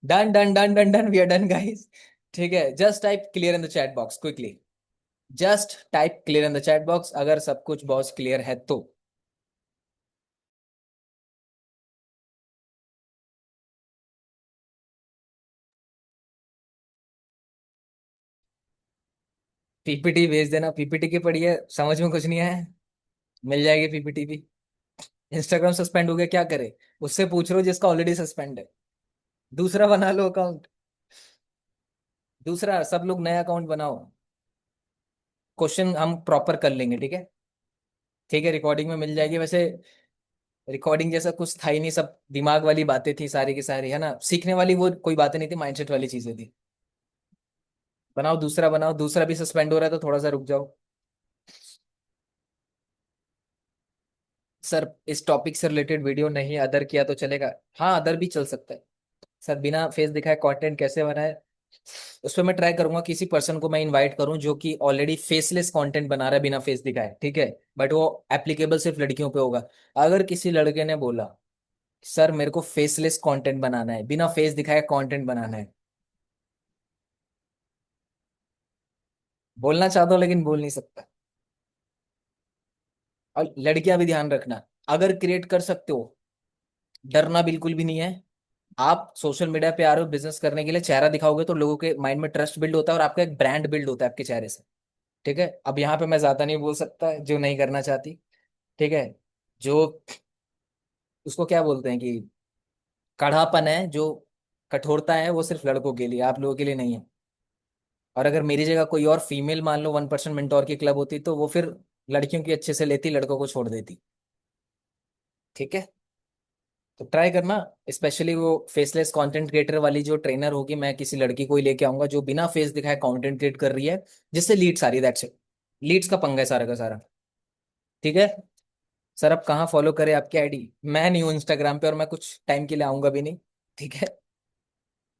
Done done done done done, we are done guys. ठीक है, just type clear in the chat box quickly. Just type clear in the chat box अगर सब कुछ बॉस क्लियर है तो। पीपीटी भेज देना, पीपीटी की पड़ी है, समझ में कुछ नहीं आया, मिल जाएगी पीपीटी भी। इंस्टाग्राम सस्पेंड हो गया, क्या करे, उससे पूछ लो जिसका ऑलरेडी सस्पेंड है। दूसरा बना लो अकाउंट, दूसरा सब लोग नया अकाउंट बनाओ। क्वेश्चन हम प्रॉपर कर लेंगे, ठीक है। ठीक है, रिकॉर्डिंग में मिल जाएगी वैसे। रिकॉर्डिंग जैसा कुछ था ही नहीं, सब दिमाग वाली बातें थी सारी की सारी, है ना, सीखने वाली वो कोई बातें नहीं थी, माइंडसेट वाली चीजें थी। बनाओ दूसरा, बनाओ दूसरा भी सस्पेंड हो रहा है तो थोड़ा सा रुक जाओ। सर इस टॉपिक से रिलेटेड वीडियो नहीं, अदर किया तो चलेगा। हाँ, अदर भी चल सकता है। सर बिना फेस दिखाए कंटेंट कैसे बनाए, उस पर मैं ट्राई करूंगा किसी पर्सन को मैं इनवाइट करूं जो कि ऑलरेडी फेसलेस कंटेंट बना रहा है बिना फेस दिखाए, ठीक है। बट वो एप्लीकेबल सिर्फ लड़कियों पे होगा। अगर किसी लड़के ने बोला सर मेरे को फेसलेस कंटेंट बनाना है, बिना फेस दिखाए कंटेंट बनाना है, बोलना चाहता हूँ लेकिन बोल नहीं सकता। और लड़कियां भी ध्यान रखना, अगर क्रिएट कर सकते हो, डरना बिल्कुल भी नहीं है। आप सोशल मीडिया पे आ रहे हो बिजनेस करने के लिए, चेहरा दिखाओगे तो लोगों के माइंड में ट्रस्ट बिल्ड होता है और आपका एक ब्रांड बिल्ड होता है आपके चेहरे से। ठीक है, अब यहाँ पे मैं ज्यादा नहीं बोल सकता जो नहीं करना चाहती। ठीक है, जो उसको क्या बोलते हैं कि कड़ापन है, जो कठोरता है, वो सिर्फ लड़कों के लिए, आप लोगों के लिए नहीं है। और अगर मेरी जगह कोई और फीमेल मान लो 1% मेंटोर की क्लब होती तो वो फिर लड़कियों की अच्छे से लेती, लड़कों को छोड़ देती। ठीक है, तो ट्राई करना। स्पेशली वो फेसलेस कंटेंट क्रिएटर वाली जो ट्रेनर होगी, मैं किसी लड़की को ही लेके आऊंगा जो बिना फेस दिखाए कंटेंट क्रिएट कर रही है, जिससे लीड्स आ रही है, दैट्स इट। लीड्स का पंगा है सारा का सारा। ठीक है सर, अब कहाँ फॉलो करें आपकी आईडी, मैं नहीं हूँ इंस्टाग्राम पे और मैं कुछ टाइम के लिए आऊंगा भी नहीं। ठीक है,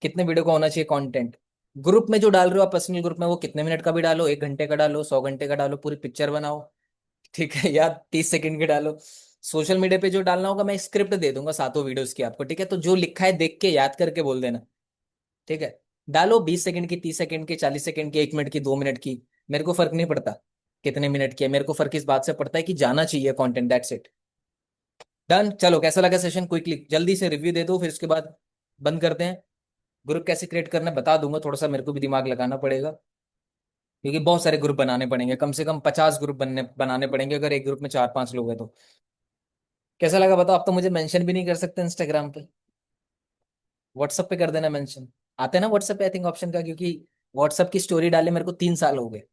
कितने वीडियो का होना चाहिए कंटेंट, ग्रुप में जो डाल रहे हो आप पर्सनल ग्रुप में, वो कितने मिनट का भी डालो, 1 घंटे का डालो, 100 घंटे का डालो, पूरी पिक्चर बनाओ, ठीक है, या 30 सेकंड के डालो। सोशल मीडिया पे जो डालना होगा मैं स्क्रिप्ट दे दूंगा सातों वीडियोस की आपको, ठीक है, तो जो लिखा है देख के याद करके बोल देना, ठीक है। डालो 20 सेकंड की, 30 सेकंड की, 40 सेकंड की, 1 मिनट की, 2 मिनट की, मेरे को फर्क नहीं पड़ता कितने मिनट की है, मेरे को फर्क इस बात से पड़ता है कि जाना चाहिए कंटेंट, दैट्स इट। डन। चलो कैसा लगा सेशन, क्विकली जल्दी से रिव्यू दे दो, फिर उसके बाद बंद करते हैं। ग्रुप कैसे क्रिएट करना है बता दूंगा, थोड़ा सा मेरे को भी दिमाग लगाना पड़ेगा, क्योंकि बहुत सारे ग्रुप बनाने पड़ेंगे, कम से कम 50 ग्रुप बनाने पड़ेंगे अगर एक ग्रुप में 4-5 लोग हैं तो। कैसा लगा बताओ, आप तो मुझे मेंशन भी नहीं कर सकते इंस्टाग्राम पे, व्हाट्सएप पे कर देना मेंशन। आते हैं ना व्हाट्सएप पे आई थिंक ऑप्शन का, क्योंकि व्हाट्सएप की स्टोरी डाले मेरे को 3 साल हो गए,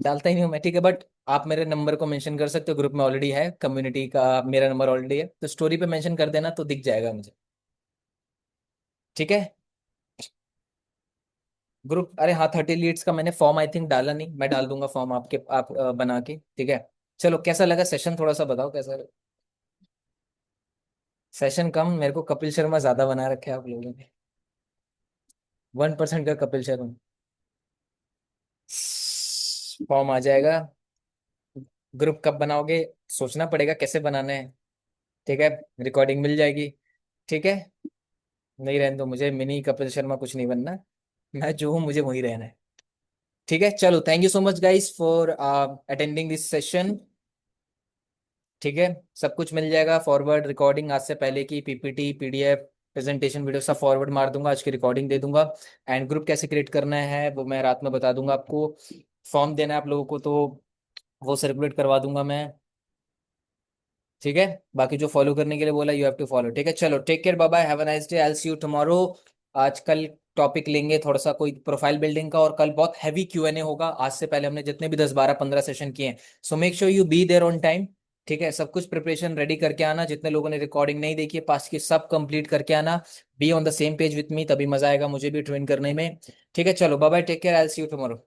डालता ही नहीं हूँ मैं, ठीक है, बट आप मेरे नंबर को मेंशन कर सकते हो, ग्रुप में ऑलरेडी है, कम्युनिटी का मेरा नंबर ऑलरेडी है, तो स्टोरी पे मेंशन कर देना तो दिख जाएगा मुझे, ठीक है। ग्रुप, अरे हाँ 30 लीड्स का मैंने फॉर्म आई थिंक डाला नहीं, मैं डाल दूंगा फॉर्म आपके, आप बना के, ठीक है। चलो कैसा लगा सेशन, थोड़ा सा बताओ कैसा लगा। सेशन कम, मेरे को कपिल शर्मा ज्यादा बना रखे हैं आप लोगों ने, 1% का कपिल शर्मा। फॉर्म आ जाएगा। ग्रुप कब बनाओगे, सोचना पड़ेगा कैसे बनाना है, ठीक है। रिकॉर्डिंग मिल जाएगी, ठीक है। नहीं रहने दो, मुझे मिनी कपिल शर्मा कुछ नहीं बनना, मैं जो हूँ मुझे वही रहना है, ठीक है। चलो thank you so much guys for attending this session, ठीक है। सब कुछ मिल जाएगा, फॉरवर्ड रिकॉर्डिंग आज से पहले की, पीपीटी, पीडीएफ, प्रेजेंटेशन वीडियो सब फॉरवर्ड मार दूंगा, आज की रिकॉर्डिंग दे दूंगा। एंड ग्रुप कैसे क्रिएट करना है वो मैं रात में बता दूंगा आपको, फॉर्म देना है आप लोगों को तो वो सर्कुलेट करवा दूंगा मैं, ठीक है। बाकी जो फॉलो करने के लिए बोला यू हैव टू फॉलो, ठीक है। चलो take care, bye bye, have a nice day, I will see you tomorrow. आज कल टॉपिक लेंगे थोड़ा सा कोई प्रोफाइल बिल्डिंग का, और कल बहुत हैवी Q&A होगा, आज से पहले हमने जितने भी 10 12 15 सेशन किए हैं, so make sure you be there on time, ठीक है। सब कुछ प्रिपरेशन रेडी करके आना, जितने लोगों ने रिकॉर्डिंग नहीं देखी है पास की सब कंप्लीट करके आना, be on the same page with me, तभी मजा आएगा मुझे भी ट्रेन करने में, ठीक है। चलो bye bye, take care, I will see you tomorrow.